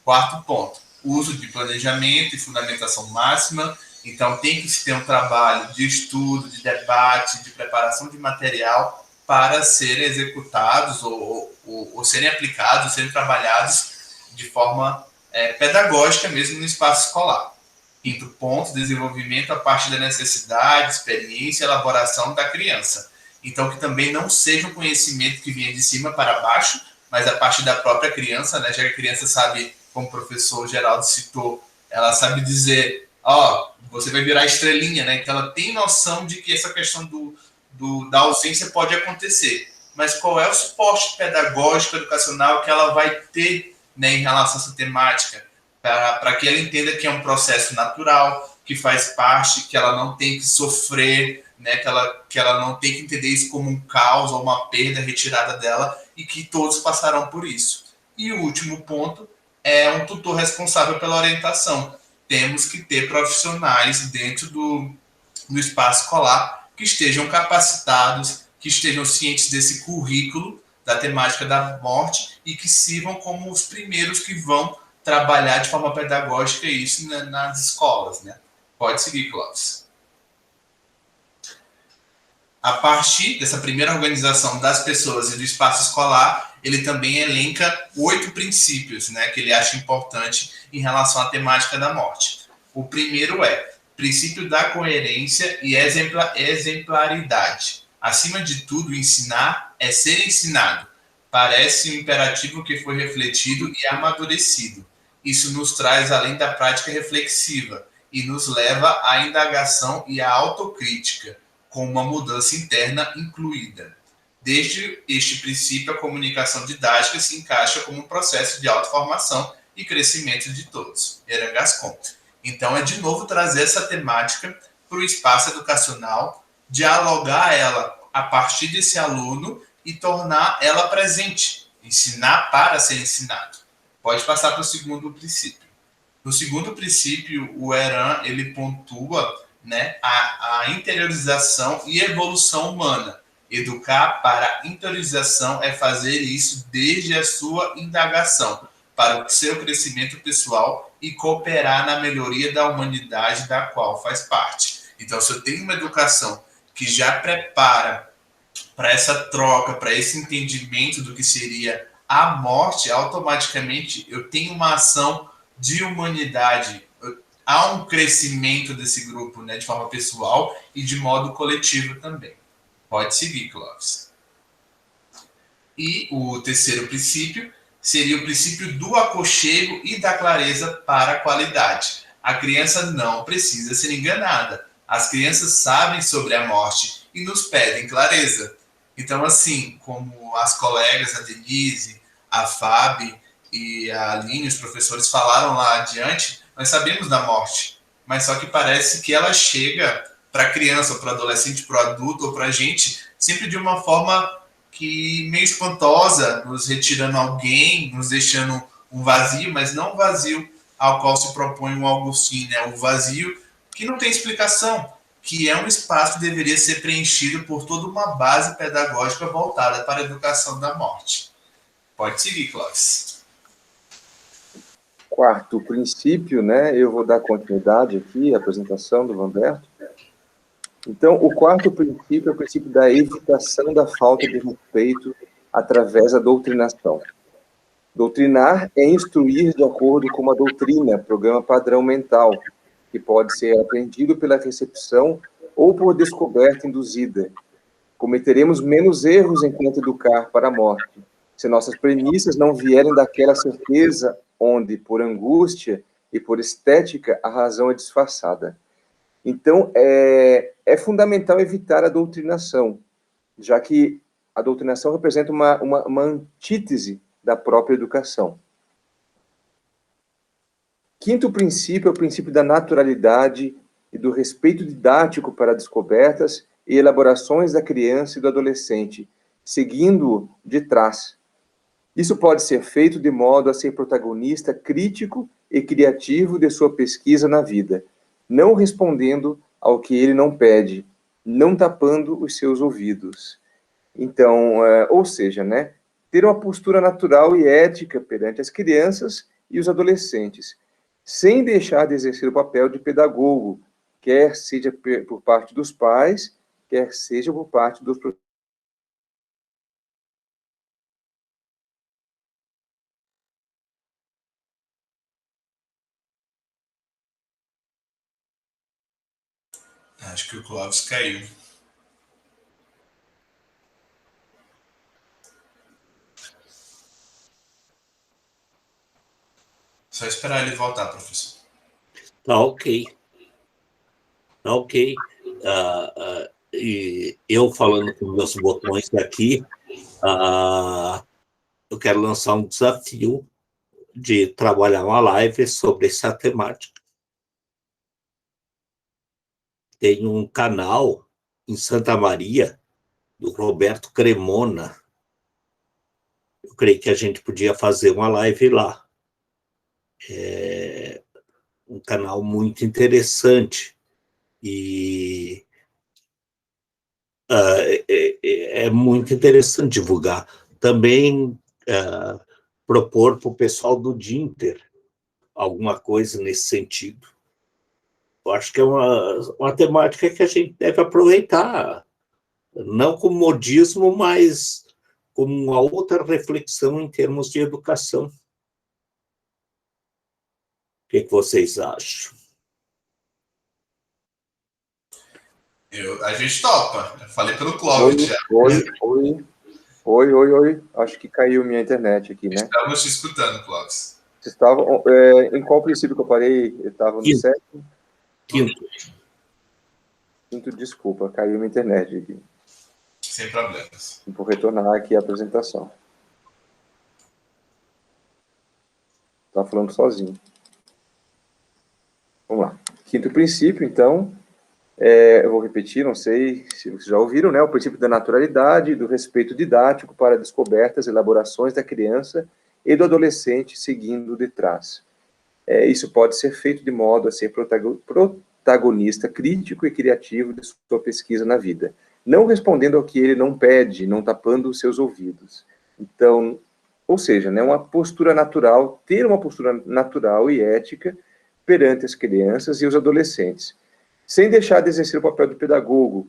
Quarto ponto, uso de planejamento e fundamentação máxima. Então, tem que se ter um trabalho de estudo, de debate, de preparação de material para serem executados ou serem aplicados, serem trabalhados de forma pedagógica mesmo no espaço escolar. Quinto ponto, desenvolvimento a partir da necessidade, experiência e elaboração da criança. Então, que também não seja um conhecimento que venha de cima para baixo, mas a partir da própria criança, né? Já que a criança sabe, como o professor Geraldo citou, ela sabe dizer, você vai virar estrelinha, né? Então, ela tem noção de que essa questão da ausência pode acontecer. Mas qual é o suporte pedagógico, educacional que ela vai ter, né, em relação a essa temática? Para que ela entenda que é um processo natural, que faz parte, que ela não tem que sofrer, né, que ela não tem que entender isso como um caos ou uma perda retirada dela e que todos passarão por isso. E o último ponto é um tutor responsável pela orientação. Temos que ter profissionais dentro do espaço escolar que estejam capacitados, que estejam cientes desse currículo, da temática da morte e que sirvam como os primeiros que vão trabalhar de forma pedagógica isso nas escolas, né? Pode seguir, Clóvis. A partir dessa primeira organização das pessoas e do espaço escolar, ele também elenca 8 princípios, né, que ele acha importante em relação à temática da morte. O primeiro é princípio da coerência e exemplaridade. Acima de tudo, ensinar é ser ensinado. Parece um imperativo que foi refletido e amadurecido. Isso nos traz além da prática reflexiva e nos leva à indagação e à autocrítica, com uma mudança interna incluída. Desde este princípio, a comunicação didática se encaixa como um processo de autoformação e crescimento de todos. Erangascon. Então, é de novo trazer essa temática para o espaço educacional, dialogar ela a partir desse aluno e tornar ela presente, ensinar para ser ensinado. Pode passar para o segundo princípio. No segundo princípio, o Eran, ele pontua, né, a interiorização e evolução humana. Educar para interiorização é fazer isso desde a sua indagação, para o seu crescimento pessoal e cooperar na melhoria da humanidade da qual faz parte. Então, se eu tenho uma educação que já prepara para essa troca, para esse entendimento do que seria a morte, automaticamente eu tenho uma ação de humanidade. Há um crescimento desse grupo, né, de forma pessoal e de modo coletivo também. Pode seguir, Clóvis. E o terceiro princípio seria o princípio do aconchego e da clareza para a qualidade. A criança não precisa ser enganada. As crianças sabem sobre a morte e nos pedem clareza. Então, assim, como as colegas, a Denise, a Fábio e a Aline, os professores falaram lá adiante, nós sabemos da morte, mas só que parece que ela chega para a criança, para o adolescente, para o adulto ou para a gente, sempre de uma forma que meio espantosa, nos retirando alguém, nos deixando um vazio, mas não um vazio ao qual se propõe o Augustin, né? Um vazio que não tem explicação, que é um espaço que deveria ser preenchido por toda uma base pedagógica voltada para a educação da morte. Pode seguir, Clóvis. Quarto princípio, né? Eu vou dar continuidade aqui à apresentação do Vanberto. Então, o quarto princípio é o princípio da evitação da falta de respeito através da doutrinação. Doutrinar é instruir de acordo com uma doutrina, programa padrão mental, que pode ser aprendido pela recepção ou por descoberta induzida. Cometeremos menos erros enquanto educar para a morte, se nossas premissas não vierem daquela certeza onde, por angústia e por estética, a razão é disfarçada. Então, é fundamental evitar a doutrinação, já que a doutrinação representa uma antítese da própria educação. Quinto princípio é o princípio da naturalidade e do respeito didático para descobertas e elaborações da criança e do adolescente, seguindo de trás. Isso pode ser feito de modo a ser protagonista crítico e criativo de sua pesquisa na vida, não respondendo ao que ele não pede, não tapando os seus ouvidos. Então, ou seja, né, ter uma postura natural e ética perante as crianças e os adolescentes, sem deixar de exercer o papel de pedagogo, quer seja por parte dos pais, quer seja por parte dos professores. Acho que o Clóvis caiu. Só esperar ele voltar, professor. Tá ok. Tá ok. E eu falando com meus botões aqui, eu quero lançar um desafio de trabalhar uma live sobre essa temática. Tem um canal em Santa Maria, do Roberto Cremona. Eu creio que a gente podia fazer uma live lá. É um canal muito interessante. E é muito interessante divulgar. Também propor para o pessoal do Dinter alguma coisa nesse sentido. Eu acho que é uma temática que a gente deve aproveitar, não como modismo, mas como uma outra reflexão em termos de educação. O que vocês acham? A gente topa. Eu falei pelo Clóvis já. Oi. Acho que caiu minha internet aqui, né? Estamos te escutando, Clóvis. Vocês estavam... em qual princípio que eu parei? Eu estava no sétimo? Quinto, desculpa, caiu minha internet aqui. Sem problemas. Vou retornar aqui a apresentação. Estava falando sozinho. Vamos lá. Quinto princípio, então, eu vou repetir, não sei se vocês já ouviram, né? O princípio da naturalidade e do respeito didático para descobertas, elaborações da criança e do adolescente seguindo de trás. Isso pode ser feito de modo a ser protagonista crítico e criativo de sua pesquisa na vida, não respondendo ao que ele não pede, não tapando os seus ouvidos. Então, ou seja, né, uma postura natural, ter uma postura natural e ética perante as crianças e os adolescentes, sem deixar de exercer o papel de pedagogo,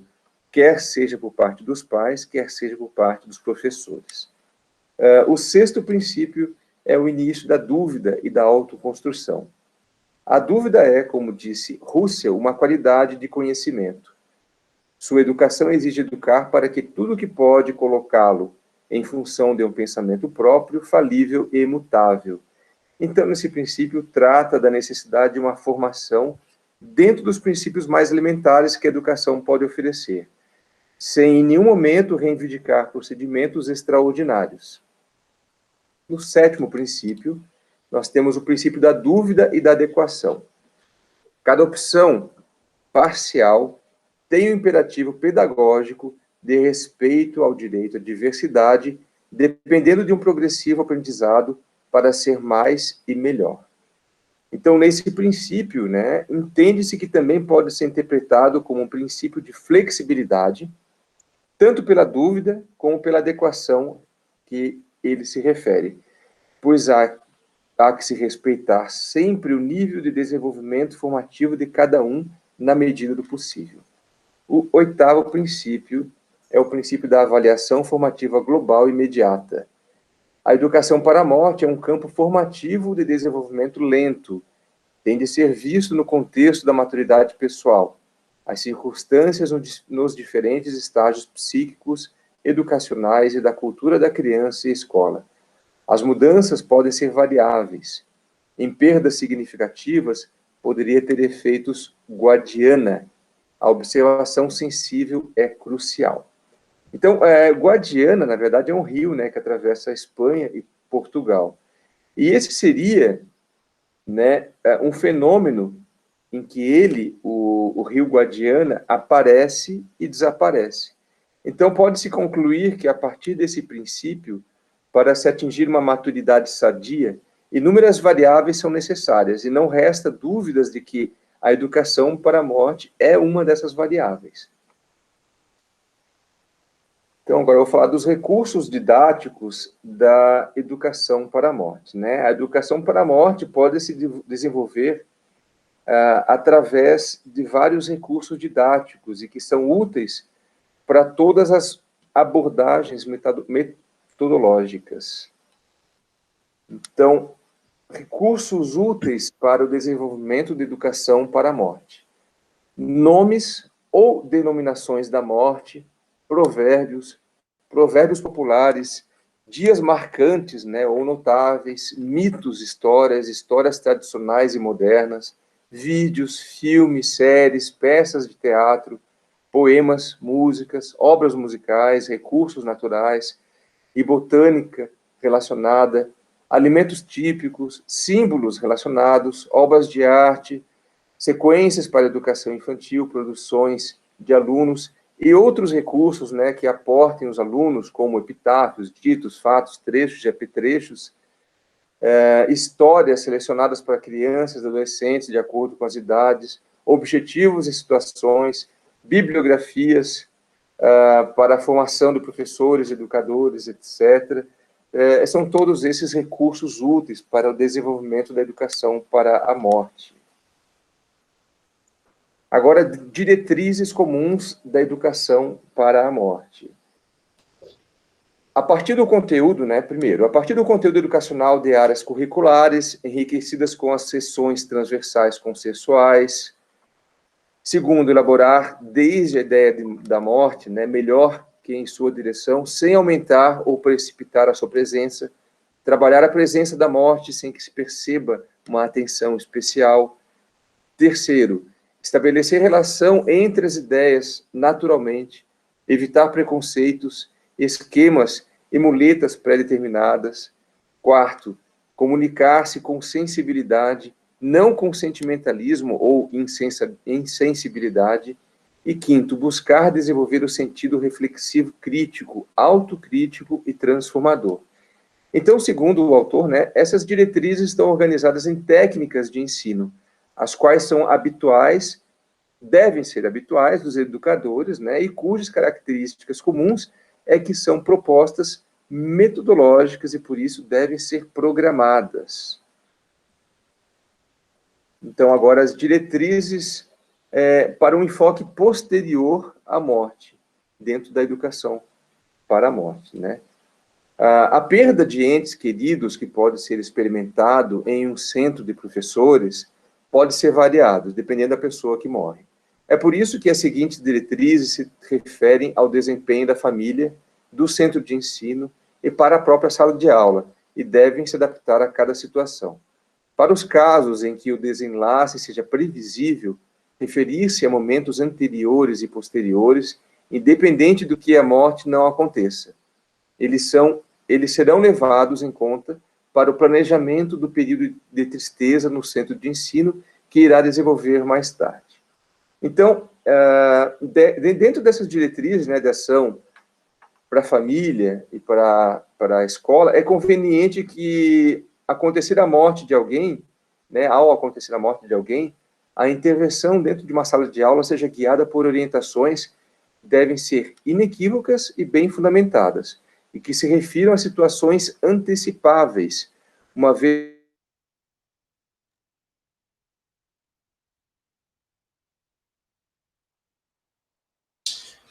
quer seja por parte dos pais, quer seja por parte dos professores. O sexto princípio é o início da dúvida e da autoconstrução. A dúvida é, como disse Russell, uma qualidade de conhecimento. Sua educação exige educar para que tudo que pode colocá-lo em função de um pensamento próprio, falível e imutável. Então, esse princípio trata da necessidade de uma formação dentro dos princípios mais elementares que a educação pode oferecer, sem em nenhum momento reivindicar procedimentos extraordinários. No sétimo princípio, nós temos o princípio da dúvida e da adequação. Cada opção parcial tem um imperativo pedagógico de respeito ao direito à diversidade, dependendo de um progressivo aprendizado para ser mais e melhor. Então, nesse princípio, né, entende-se que também pode ser interpretado como um princípio de flexibilidade, tanto pela dúvida como pela adequação que ele se refere, pois há que se respeitar sempre o nível de desenvolvimento formativo de cada um na medida do possível. O 8º princípio é o princípio da avaliação formativa global imediata. A educação para a morte é um campo formativo de desenvolvimento lento, tem de ser visto no contexto da maturidade pessoal, as circunstâncias nos diferentes estágios psíquicos, educacionais e da cultura da criança e escola. As mudanças podem ser variáveis. Em perdas significativas, poderia ter efeitos Guadiana. A observação sensível é crucial. Então, Guadiana, na verdade, é um rio, né, que atravessa a Espanha e Portugal. E esse seria, né, um fenômeno em que o rio Guadiana, aparece e desaparece. Então, pode-se concluir que, a partir desse princípio, para se atingir uma maturidade sadia, inúmeras variáveis são necessárias, e não resta dúvidas de que a educação para a morte é uma dessas variáveis. Então, agora eu vou falar dos recursos didáticos da educação para a morte, né? A educação para a morte pode se desenvolver através de vários recursos didáticos e que são úteis para todas as abordagens metodológicas. Então, recursos úteis para o desenvolvimento de educação para a morte. Nomes ou denominações da morte, provérbios populares, dias marcantes, né, ou notáveis, mitos, histórias tradicionais e modernas, vídeos, filmes, séries, peças de teatro, poemas, músicas, obras musicais, recursos naturais e botânica relacionada, alimentos típicos, símbolos relacionados, obras de arte, sequências para educação infantil, produções de alunos e outros recursos, né, que aportem os alunos, como epitáfios, ditos, fatos, trechos e apetrechos, histórias selecionadas para crianças e adolescentes de acordo com as idades, objetivos e situações, bibliografias para a formação de professores, educadores, etc. São todos esses recursos úteis para o desenvolvimento da educação para a morte. Agora, diretrizes comuns da educação para a morte. A partir do conteúdo, né, primeiro, a partir do conteúdo educacional de áreas curriculares, enriquecidas com as sessões transversais consensuais. Segundo, elaborar desde a ideia da morte, né, melhor que em sua direção, sem aumentar ou precipitar a sua presença. Trabalhar a presença da morte sem que se perceba uma atenção especial. Terceiro, estabelecer relação entre as ideias naturalmente, evitar preconceitos, esquemas e muletas pré-determinadas. Quarto, comunicar-se com sensibilidade, não com sentimentalismo ou insensibilidade. E quinto, buscar desenvolver o sentido reflexivo crítico, autocrítico e transformador. Então, segundo o autor, né, essas diretrizes estão organizadas em técnicas de ensino, as quais são habituais, devem ser habituais dos educadores, né, e cujas características comuns é que são propostas metodológicas e, por isso, devem ser programadas. Então, agora, as diretrizes para um enfoque posterior à morte, dentro da educação para a morte, né? A perda de entes queridos que pode ser experimentado em um centro de professores pode ser variado, dependendo da pessoa que morre. É por isso que as seguintes diretrizes se referem ao desempenho da família, do centro de ensino e para a própria sala de aula, e devem se adaptar a cada situação. Para os casos em que o desenlace seja previsível, referir-se a momentos anteriores e posteriores, independente do que a morte não aconteça. Eles serão levados em conta para o planejamento do período de tristeza no centro de ensino, que irá desenvolver mais tarde. Então, dentro dessas diretrizes, né, de ação para a família e para a escola, é conveniente que acontecer a morte de alguém, né, ao acontecer a morte de alguém, a intervenção dentro de uma sala de aula seja guiada por orientações que devem ser inequívocas e bem fundamentadas, e que se refiram a situações antecipáveis, uma vez...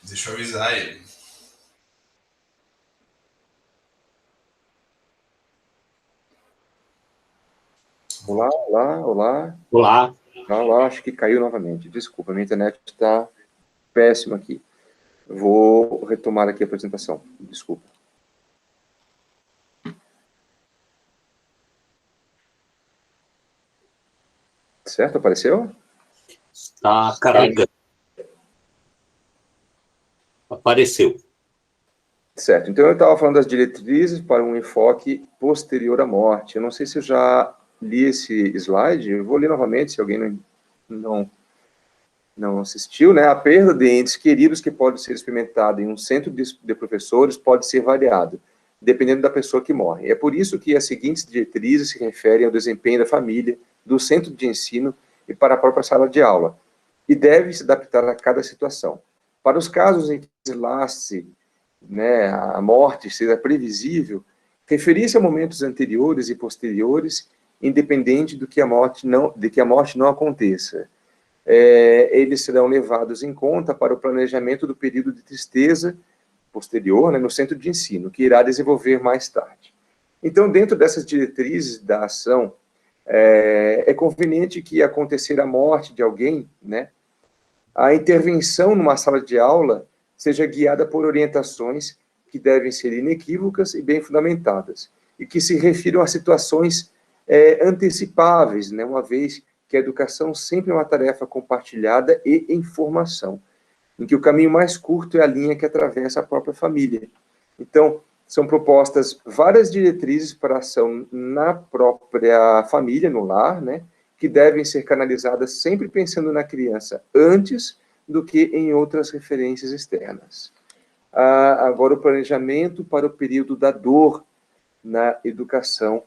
Deixa eu avisar ele. Olá, olá, olá. Olá. Olá, acho que caiu novamente. Desculpa, minha internet está péssima aqui. Vou retomar aqui a apresentação. Desculpa. Certo? Apareceu? Está carregando. Apareceu. Certo. Então, eu estava falando das diretrizes para um enfoque posterior à morte. Eu não sei se eu já li esse slide. Eu vou ler novamente, se alguém não assistiu, né? A perda de entes queridos que pode ser experimentada em um centro de professores pode ser variado, dependendo da pessoa que morre. É por isso que as seguintes diretrizes se referem ao desempenho da família, do centro de ensino e para a própria sala de aula, e deve se adaptar a cada situação. Para os casos em que desenlace, né, a morte seja previsível, referir-se a momentos anteriores e posteriores, independente de que a morte não aconteça. Eles serão levados em conta para o planejamento do período de tristeza posterior, né, no centro de ensino, que irá desenvolver mais tarde. Então, dentro dessas diretrizes da ação, é conveniente que acontecer a morte de alguém, né, a intervenção numa sala de aula seja guiada por orientações que devem ser inequívocas e bem fundamentadas, e que se refiram a situações antecipáveis, né, uma vez que a educação sempre é uma tarefa compartilhada e em formação, em que o caminho mais curto é a linha que atravessa a própria família. Então, são propostas várias diretrizes para ação na própria família, no lar, né, que devem ser canalizadas sempre pensando na criança antes do que em outras referências externas. Agora, o planejamento para o período da dor na educação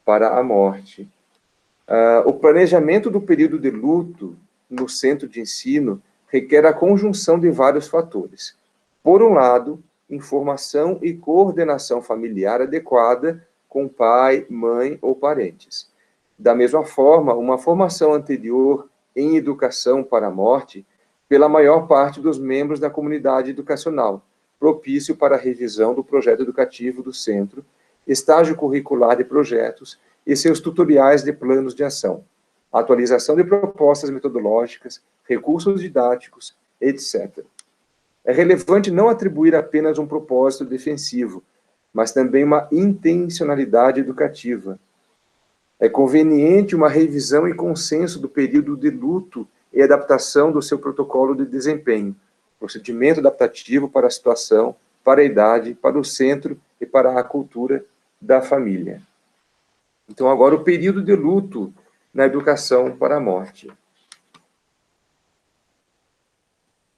para a morte. O planejamento do período de luto no centro de ensino requer a conjunção de vários fatores. Por um lado, informação e coordenação familiar adequada com pai, mãe ou parentes. Da mesma forma, uma formação anterior em educação para a morte pela maior parte dos membros da comunidade educacional, propício para a revisão do projeto educativo do centro, estágio curricular de projetos e seus tutoriais de planos de ação, atualização de propostas metodológicas, recursos didáticos, etc. É relevante não atribuir apenas um propósito defensivo, mas também uma intencionalidade educativa. É conveniente uma revisão e consenso do período de luto e adaptação do seu protocolo de desempenho, procedimento adaptativo para a situação, para a idade, para o centro e para a cultura da família. Então, agora, o período de luto na educação para a morte.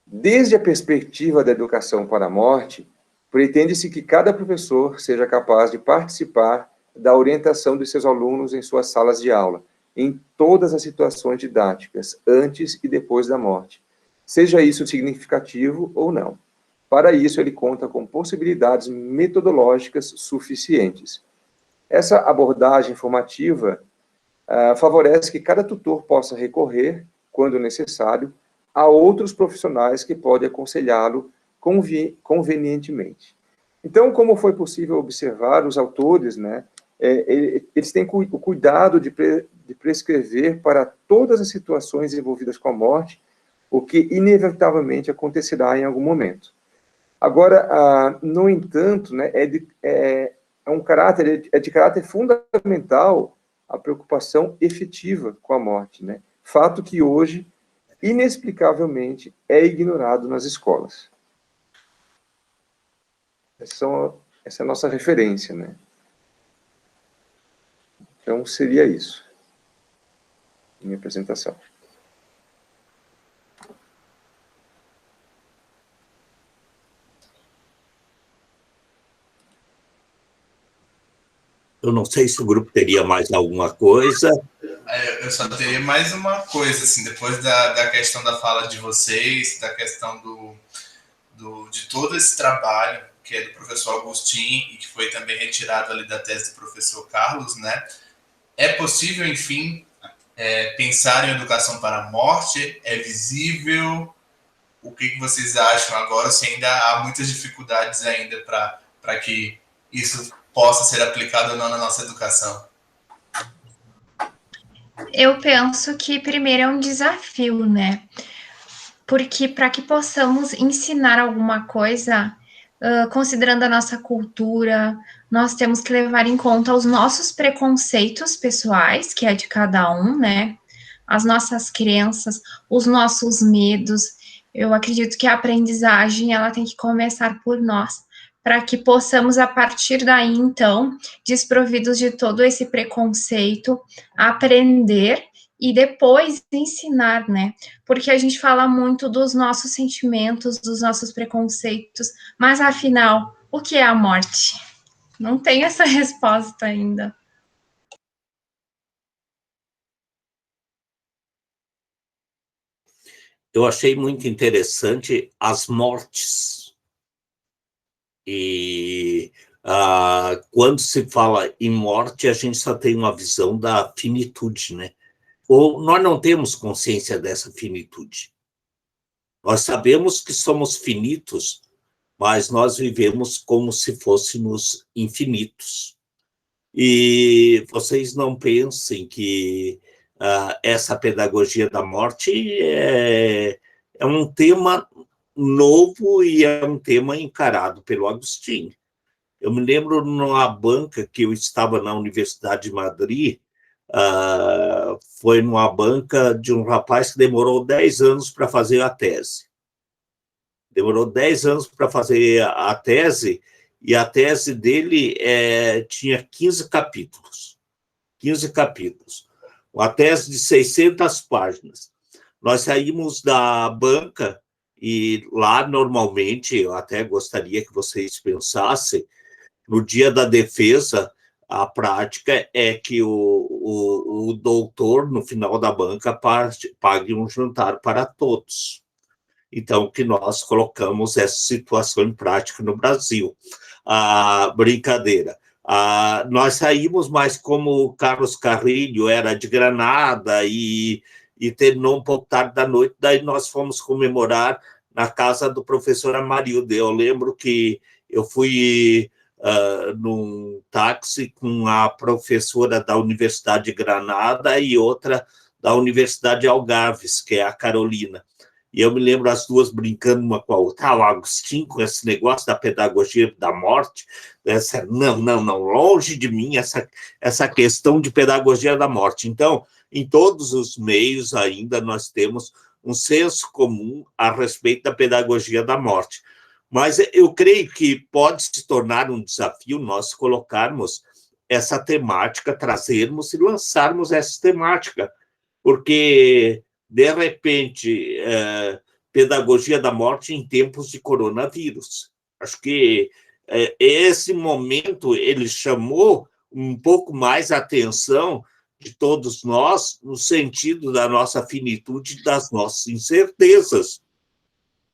Desde a perspectiva da educação para a morte, pretende-se que cada professor seja capaz de participar da orientação de seus alunos em suas salas de aula, em todas as situações didáticas, antes e depois da morte, seja isso significativo ou não. Para isso, ele conta com possibilidades metodológicas suficientes. Essa abordagem formativa favorece que cada tutor possa recorrer, quando necessário, a outros profissionais que podem aconselhá-lo convenientemente. Então, como foi possível observar, os autores, né, eles têm o cuidado de prescrever para todas as situações envolvidas com a morte, o que inevitavelmente acontecerá em algum momento. Agora, no entanto, né, é de caráter fundamental a preocupação efetiva com a morte, né? Fato que hoje, inexplicavelmente, é ignorado nas escolas. Essa é a nossa referência, né? Então, seria isso. Minha apresentação. Eu não sei se o grupo teria mais alguma coisa. Eu só teria mais uma coisa, assim, depois da questão da fala de vocês, da questão de todo esse trabalho que é do professor Agostinho e que foi também retirado ali da tese do professor Carlos, né? É possível, enfim, pensar em educação para a morte? É visível? O que vocês acham agora, se ainda há muitas dificuldades ainda para que isso possa ser aplicado ou não na nossa educação? Eu penso que primeiro é um desafio, né? Porque para que possamos ensinar alguma coisa, considerando a nossa cultura, nós temos que levar em conta os nossos preconceitos pessoais, que é de cada um, né? As nossas crenças, os nossos medos. Eu acredito que a aprendizagem ela tem que começar por nós, para que possamos, a partir daí, então, desprovidos de todo esse preconceito, aprender e depois ensinar, né? Porque a gente fala muito dos nossos sentimentos, dos nossos preconceitos, mas afinal, o que é a morte? Não tem essa resposta ainda. Eu achei muito interessante as mortes. E quando se fala em morte, a gente só tem uma visão da finitude, né? Ou nós não temos consciência dessa finitude. Nós sabemos que somos finitos, mas nós vivemos como se fôssemos infinitos. E vocês não pensem que essa pedagogia da morte é um tema novo e é um tema encarado pelo Agostinho. Eu me lembro numa banca que eu estava na Universidade de Madrid, foi numa banca de um rapaz que demorou 10 anos para fazer a tese. Demorou 10 anos para fazer a tese, e a tese dele tinha 15 capítulos. 15 capítulos. Uma tese de 600 páginas. Nós saímos da banca e lá, normalmente, eu até gostaria que vocês pensassem, no dia da defesa, a prática é que o doutor, no final da banca, pague um jantar para todos. Então, que nós colocamos essa situação em prática no Brasil. Brincadeira. Nós saímos, mas como o Carlos Carrilho era de Granada e terminou um pouco tarde da noite, daí nós fomos comemorar na casa do professor Amarildo. Eu lembro que eu fui num táxi com a professora da Universidade de Granada e outra da Universidade de Algarves, que é a Carolina. E eu me lembro as duas brincando uma com a outra. O Agostinho, com esse negócio da pedagogia da morte, não, longe de mim essa questão de pedagogia da morte. Então, em todos os meios ainda nós temos um senso comum a respeito da pedagogia da morte. Mas eu creio que pode se tornar um desafio nós colocarmos essa temática, trazermos e lançarmos essa temática, porque, de repente, pedagogia da morte em tempos de coronavírus. Acho que esse momento ele chamou um pouco mais a atenção de todos nós, no sentido da nossa finitude, das nossas incertezas.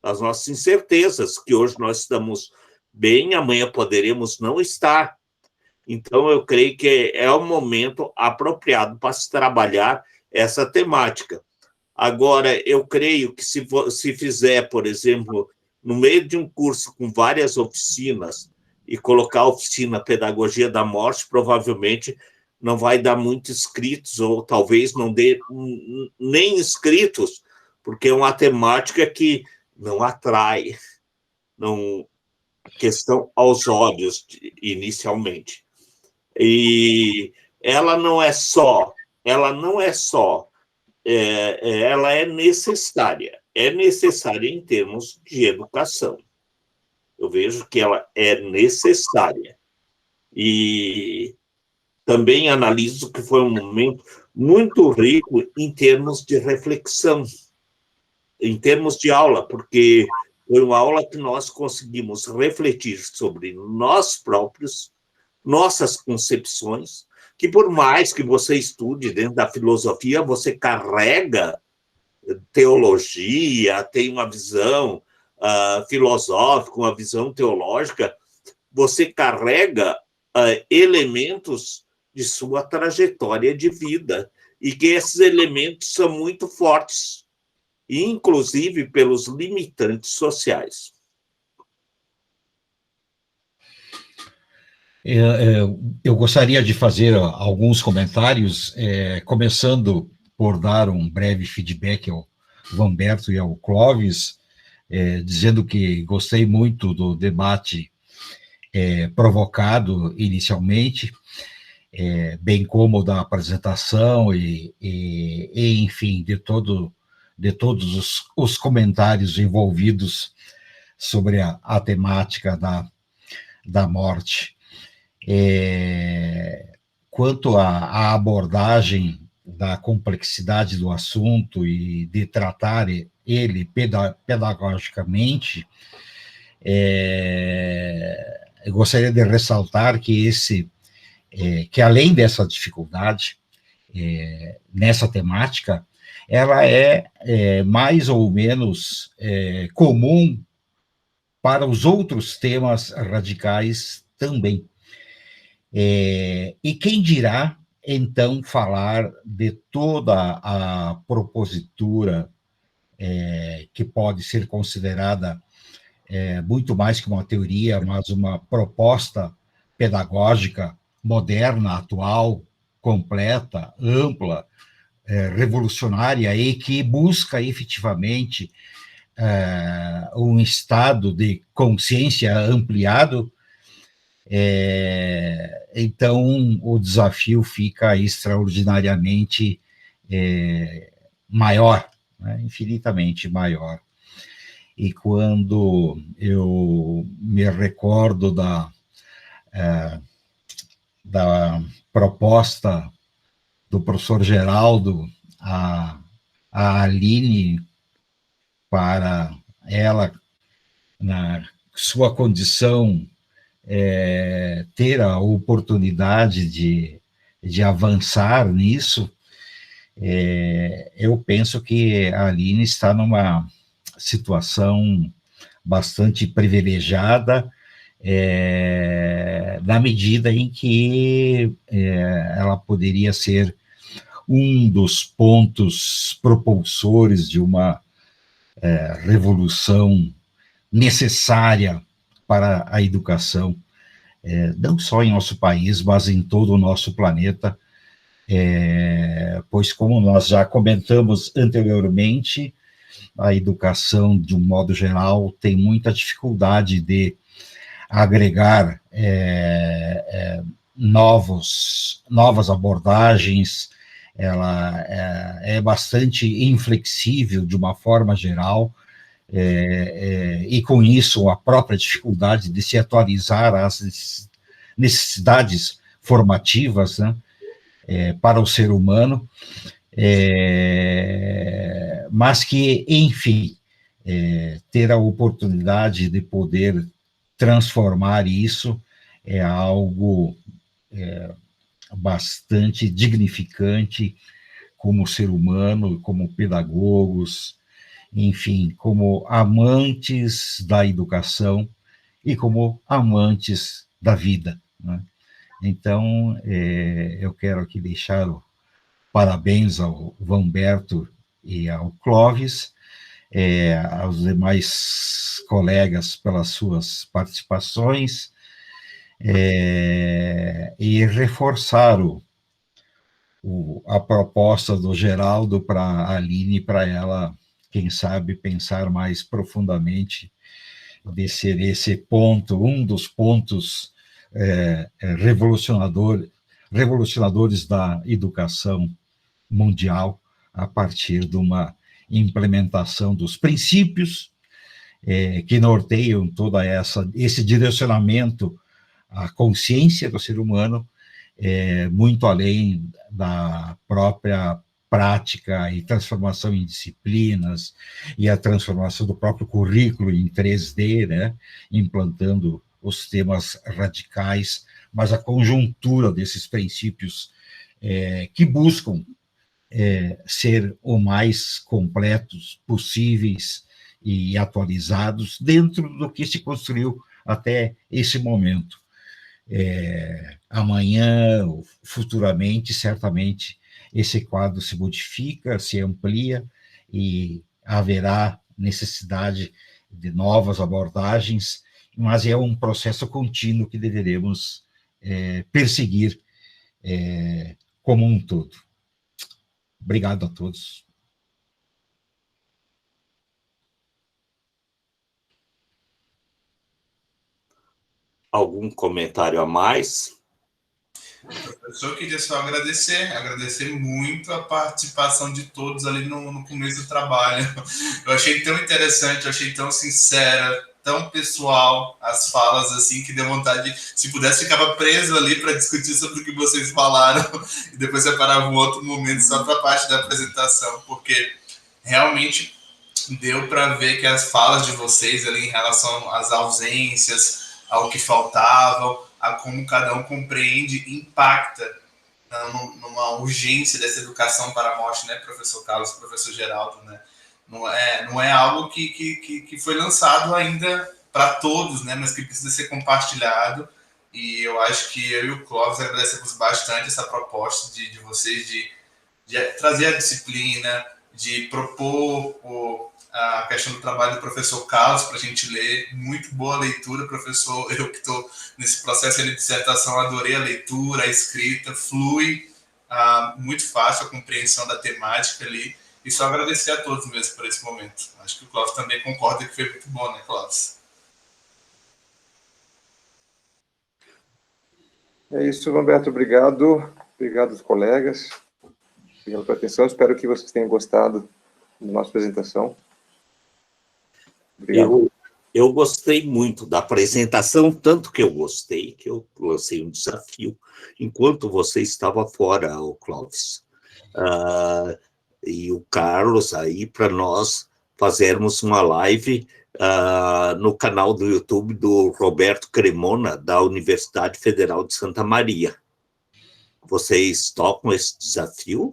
As nossas incertezas, que hoje nós estamos bem, amanhã poderemos não estar. Então, eu creio que é um momento apropriado para se trabalhar essa temática. Agora, eu creio que se fizer, por exemplo, no meio de um curso com várias oficinas, e colocar a oficina Pedagogia da Morte, provavelmente não vai dar muitos inscritos, ou talvez não dê nem inscritos, porque é uma temática que não atrai, não questão aos olhos inicialmente. E ela não é só, ela é necessária em termos de educação. Eu vejo que ela é necessária. E também analiso que foi um momento muito rico em termos de reflexão, em termos de aula, porque foi uma aula que nós conseguimos refletir sobre nós próprios, nossas concepções, que por mais que você estude dentro da filosofia, você carrega teologia, tem uma visão filosófica, uma visão teológica, você carrega elementos de sua trajetória de vida, e que esses elementos são muito fortes, inclusive pelos limitantes sociais. Eu gostaria de fazer alguns comentários, começando por dar um breve feedback ao Vanberto e ao Clóvis, dizendo que gostei muito do debate provocado inicialmente, bem como da apresentação e enfim, de todos os comentários envolvidos sobre a temática da morte. Quanto à abordagem da complexidade do assunto e de tratar ele pedagogicamente, eu gostaria de ressaltar que que além dessa dificuldade nessa temática, ela é mais ou menos comum para os outros temas radicais também. E quem dirá, então, falar de toda a propositura que pode ser considerada muito mais que uma teoria, mas uma proposta pedagógica moderna, atual, completa, ampla, revolucionária, e que busca efetivamente um estado de consciência ampliado. Então, o desafio fica extraordinariamente maior, né? Infinitamente maior. E quando eu me recordo da proposta do professor Geraldo a Aline, para ela, na sua condição, ter a oportunidade de avançar nisso, eu penso que a Aline está numa situação bastante privilegiada, na medida em que ela poderia ser um dos pontos propulsores de uma revolução necessária para a educação, não só em nosso país, mas em todo o nosso planeta, pois, como nós já comentamos anteriormente, a educação, de um modo geral, tem muita dificuldade de agregar novas abordagens, ela é bastante inflexível de uma forma geral, e com isso a própria dificuldade de se atualizar às necessidades formativas, né, para o ser humano, mas que, enfim, ter a oportunidade de poder transformar isso é algo bastante dignificante como ser humano, como pedagogos, enfim, como amantes da educação e como amantes da vida, né? Então, eu quero aqui deixar parabéns ao Vanberto e ao Clóvis, aos demais colegas pelas suas participações, e reforçar a proposta do Geraldo para a Aline, para ela, quem sabe, pensar mais profundamente de ser esse ponto, um dos pontos revolucionadores da educação mundial, a partir de uma implementação dos princípios que norteiam todo esse direcionamento à consciência do ser humano, muito além da própria prática e transformação em disciplinas, e a transformação do próprio currículo em 3D, né, implantando os temas radicais mas a conjuntura desses princípios que buscam ser o mais completos possíveis e atualizados dentro do que se construiu até esse momento. Amanhã, futuramente, certamente, esse quadro se modifica, se amplia e haverá necessidade de novas abordagens, mas é um processo contínuo que deveremos perseguir como um todo. Obrigado a todos. Algum comentário a mais? Eu só queria só agradecer muito a participação de todos ali no começo do trabalho. Eu achei tão interessante, eu achei tão sincera, tão pessoal as falas, assim, que deu vontade de, se pudesse, ficava preso ali para discutir sobre o que vocês falaram e depois separava um outro momento só para a parte da apresentação, porque realmente deu para ver que as falas de vocês ali em relação às ausências, ao que faltavam, a como cada um compreende e impacta numa urgência dessa educação para a morte, né, professor Carlos, professor Geraldo, né? Não é algo que foi lançado ainda para todos, né, mas que precisa ser compartilhado, e eu acho que eu e o Clóvis agradecemos bastante essa proposta de vocês de trazer a disciplina, de propor a questão do trabalho do professor Carlos para a gente ler. Muito boa leitura, professor. Eu que estou nesse processo de dissertação, adorei a leitura, a escrita, flui muito fácil a compreensão da temática ali. E só agradecer a todos mesmo por esse momento. Acho que o Clóvis também concorda que foi muito bom, né, Clóvis? É isso, Roberto. Obrigado. Obrigado aos colegas. Obrigado pela atenção. Espero que vocês tenham gostado da nossa apresentação. Eu gostei muito da apresentação, tanto que eu gostei, que eu lancei um desafio enquanto você estava fora, o Clóvis. E o Carlos aí, para nós fazermos uma live no canal do YouTube do Roberto Cremona, da Universidade Federal de Santa Maria. Vocês topam esse desafio?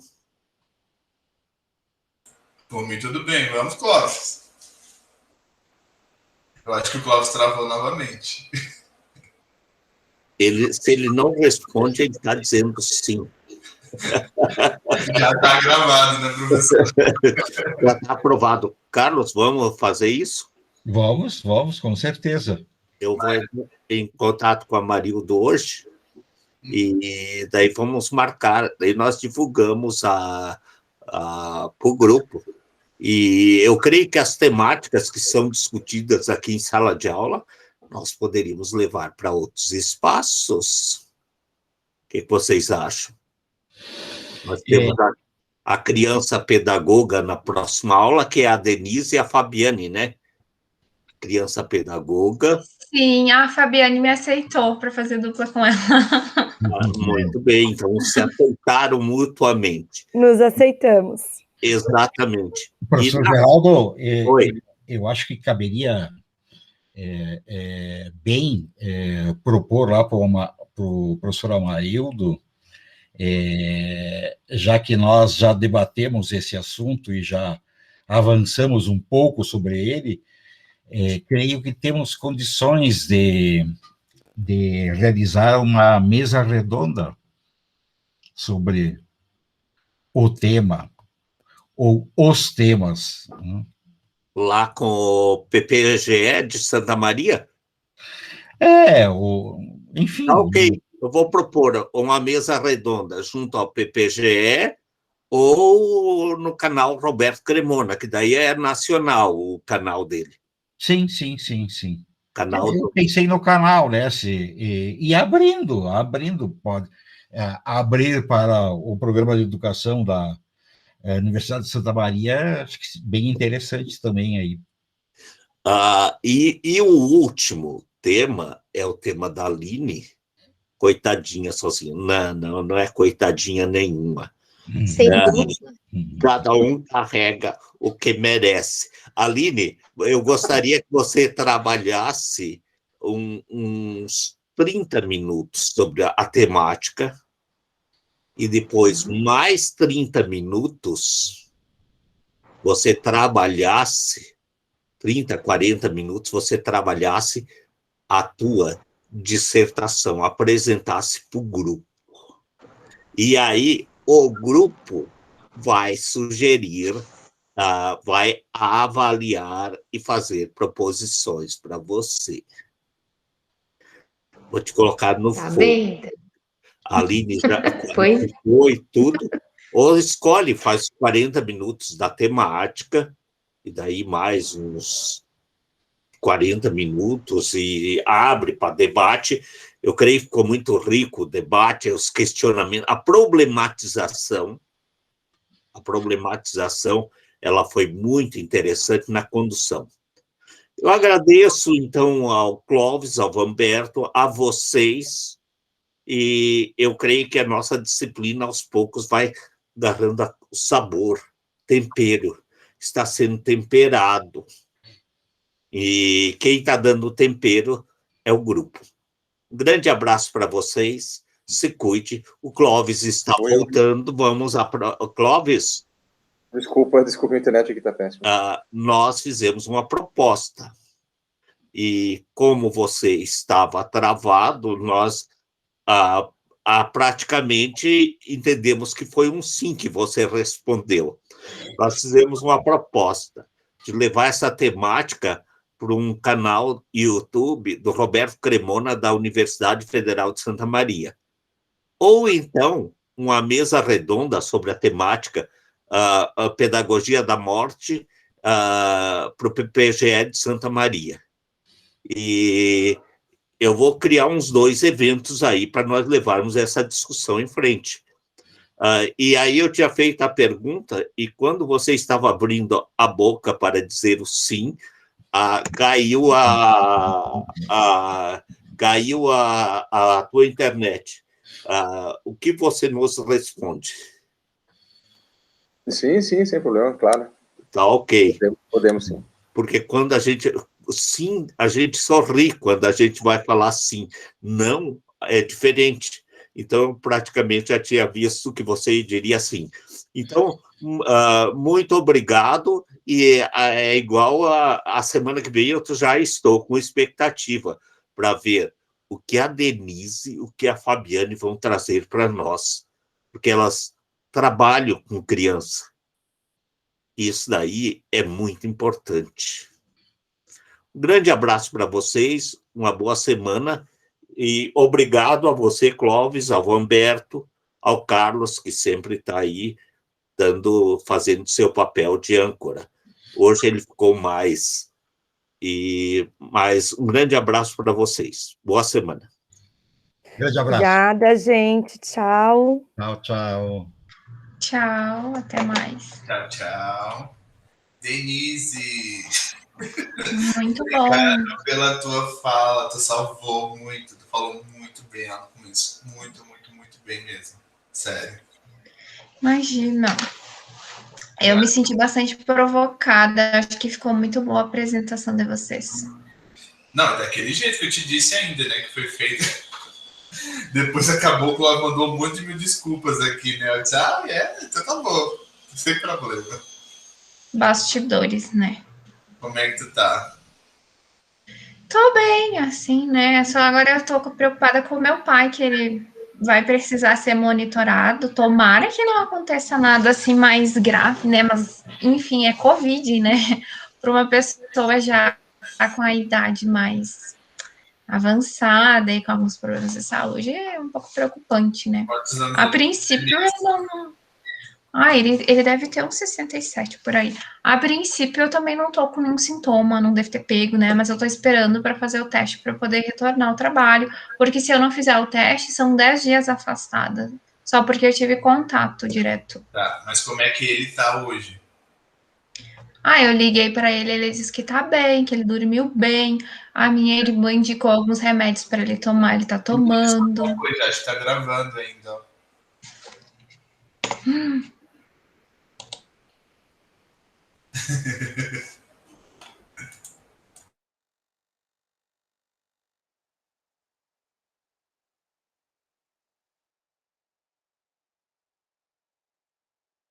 Por mim, tudo bem. Vamos, Clóvis. Eu acho que o Clóvis travou novamente. Se ele não responde, ele está dizendo sim. Já está gravado, né, professor? Já está aprovado. Carlos, vamos fazer isso? Vamos, com certeza. Eu vou em contato com a Marildo hoje, e daí vamos marcar, daí nós divulgamos para o grupo. E eu creio que as temáticas que são discutidas aqui em sala de aula, nós poderíamos levar para outros espaços. O que vocês acham? Nós temos a criança pedagoga na próxima aula, que é a Denise e a Fabiane, né? Criança pedagoga. Sim, a Fabiane me aceitou para fazer dupla com ela. Muito bem, então se aceitaram mutuamente. Nos aceitamos. Exatamente. Professor Geraldo, eu acho que caberia bem propor lá para o professor Amarildo, já que nós já debatemos esse assunto e já avançamos um pouco sobre ele, creio que temos condições de realizar uma mesa redonda sobre o tema, ou os temas. Lá com o PPGE de Santa Maria? Enfim. Ok, eu vou propor uma mesa redonda junto ao PPGE ou no canal Roberto Cremona, que daí é nacional o canal dele. Sim. Eu pensei no canal, né? E abrindo, pode abrir para o programa de educação da Universidade de Santa Maria, acho que bem interessante também aí. E o último tema é o tema da Aline, coitadinha sozinha. Não é coitadinha nenhuma. Cada um carrega o que merece. Aline, eu gostaria que você trabalhasse uns 30 minutos sobre a temática e depois mais 30 minutos você trabalhasse, 30, 40 minutos, você trabalhasse a tua dissertação, apresentasse para o grupo. E aí o grupo vai sugerir, vai avaliar e fazer proposições para você. Vou te colocar no Tá fogo. bem. A Aline já Foi? foi tudo. Ou escolhe, faz 40 minutos da temática, e daí mais uns 40 minutos, e abre para debate. Eu creio que ficou muito rico o debate, os questionamentos, a problematização, ela foi muito interessante na condução. Eu agradeço, então, ao Clóvis, ao Vamberto, a vocês, e eu creio que a nossa disciplina, aos poucos, vai agarrando o sabor, tempero, está sendo temperado. E quem está dando o tempero é o grupo. Um grande abraço para vocês, se cuide. O Clóvis está voltando, vamos a... Clóvis? Desculpa, a internet aqui está péssima. Nós fizemos uma proposta, e como você estava travado, nós praticamente entendemos que foi um sim que você respondeu. Nós fizemos uma proposta de levar essa temática para um canal YouTube do Roberto Cremona, da Universidade Federal de Santa Maria. Ou então, uma mesa redonda sobre a temática a Pedagogia da Morte para o PPGE de Santa Maria. E eu vou criar uns 2 eventos aí para nós levarmos essa discussão em frente. E aí eu tinha feito a pergunta, e quando você estava abrindo a boca para dizer o sim, caiu a tua internet. O que você nos responde? Sim, sem problema, claro. Tá ok. Podemos sim. Porque quando a gente... Sim, a gente sorri quando a gente vai falar sim. Não, é diferente. Então, eu praticamente já tinha visto que você diria sim. Então, muito obrigado. E é igual a semana que vem, eu já estou com expectativa para ver o que a Denise e o que a Fabiane vão trazer para nós. Porque elas trabalham com criança. Isso daí é muito importante. Um grande abraço para vocês, uma boa semana, e obrigado a você, Clóvis, ao Humberto, ao Carlos, que sempre está aí fazendo seu papel de âncora. Hoje ele ficou mais. Mas um grande abraço para vocês. Boa semana. Grande abraço. Obrigada, gente. Tchau. Tchau. Tchau, até mais. Tchau. Denise. Muito bom. Obrigado pela tua fala, tu salvou muito, tu falou muito bem no começo. Muito bem mesmo. Sério. Imagina. Eu me senti bastante provocada, acho que ficou muito boa a apresentação de vocês. Não, daquele jeito que eu te disse ainda, né, que foi feito. Depois acabou que ela mandou um monte de mil desculpas aqui, né? Eu disse, então tá bom, sem problema. Bastidores, né? Como é que tu tá? Tô bem, assim, né? Só agora eu tô preocupada com o meu pai, que ele vai precisar ser monitorado. Tomara que não aconteça nada assim mais grave, né? Mas, enfim, é Covid, né? Para uma pessoa já com a idade mais avançada e com alguns problemas de saúde, é um pouco preocupante, né? A princípio, ele não... ele deve ter uns 67 por aí. A princípio, eu também não tô com nenhum sintoma, não deve ter pego, né? Mas eu tô esperando para fazer o teste para poder retornar ao trabalho, porque se eu não fizer o teste, são 10 dias afastada, só porque eu tive contato direto. Tá, mas como é que ele tá hoje? Eu liguei para ele, ele disse que tá bem, que ele dormiu bem. A minha irmã indicou alguns remédios para ele tomar, ele tá tomando. Já está gravando ainda.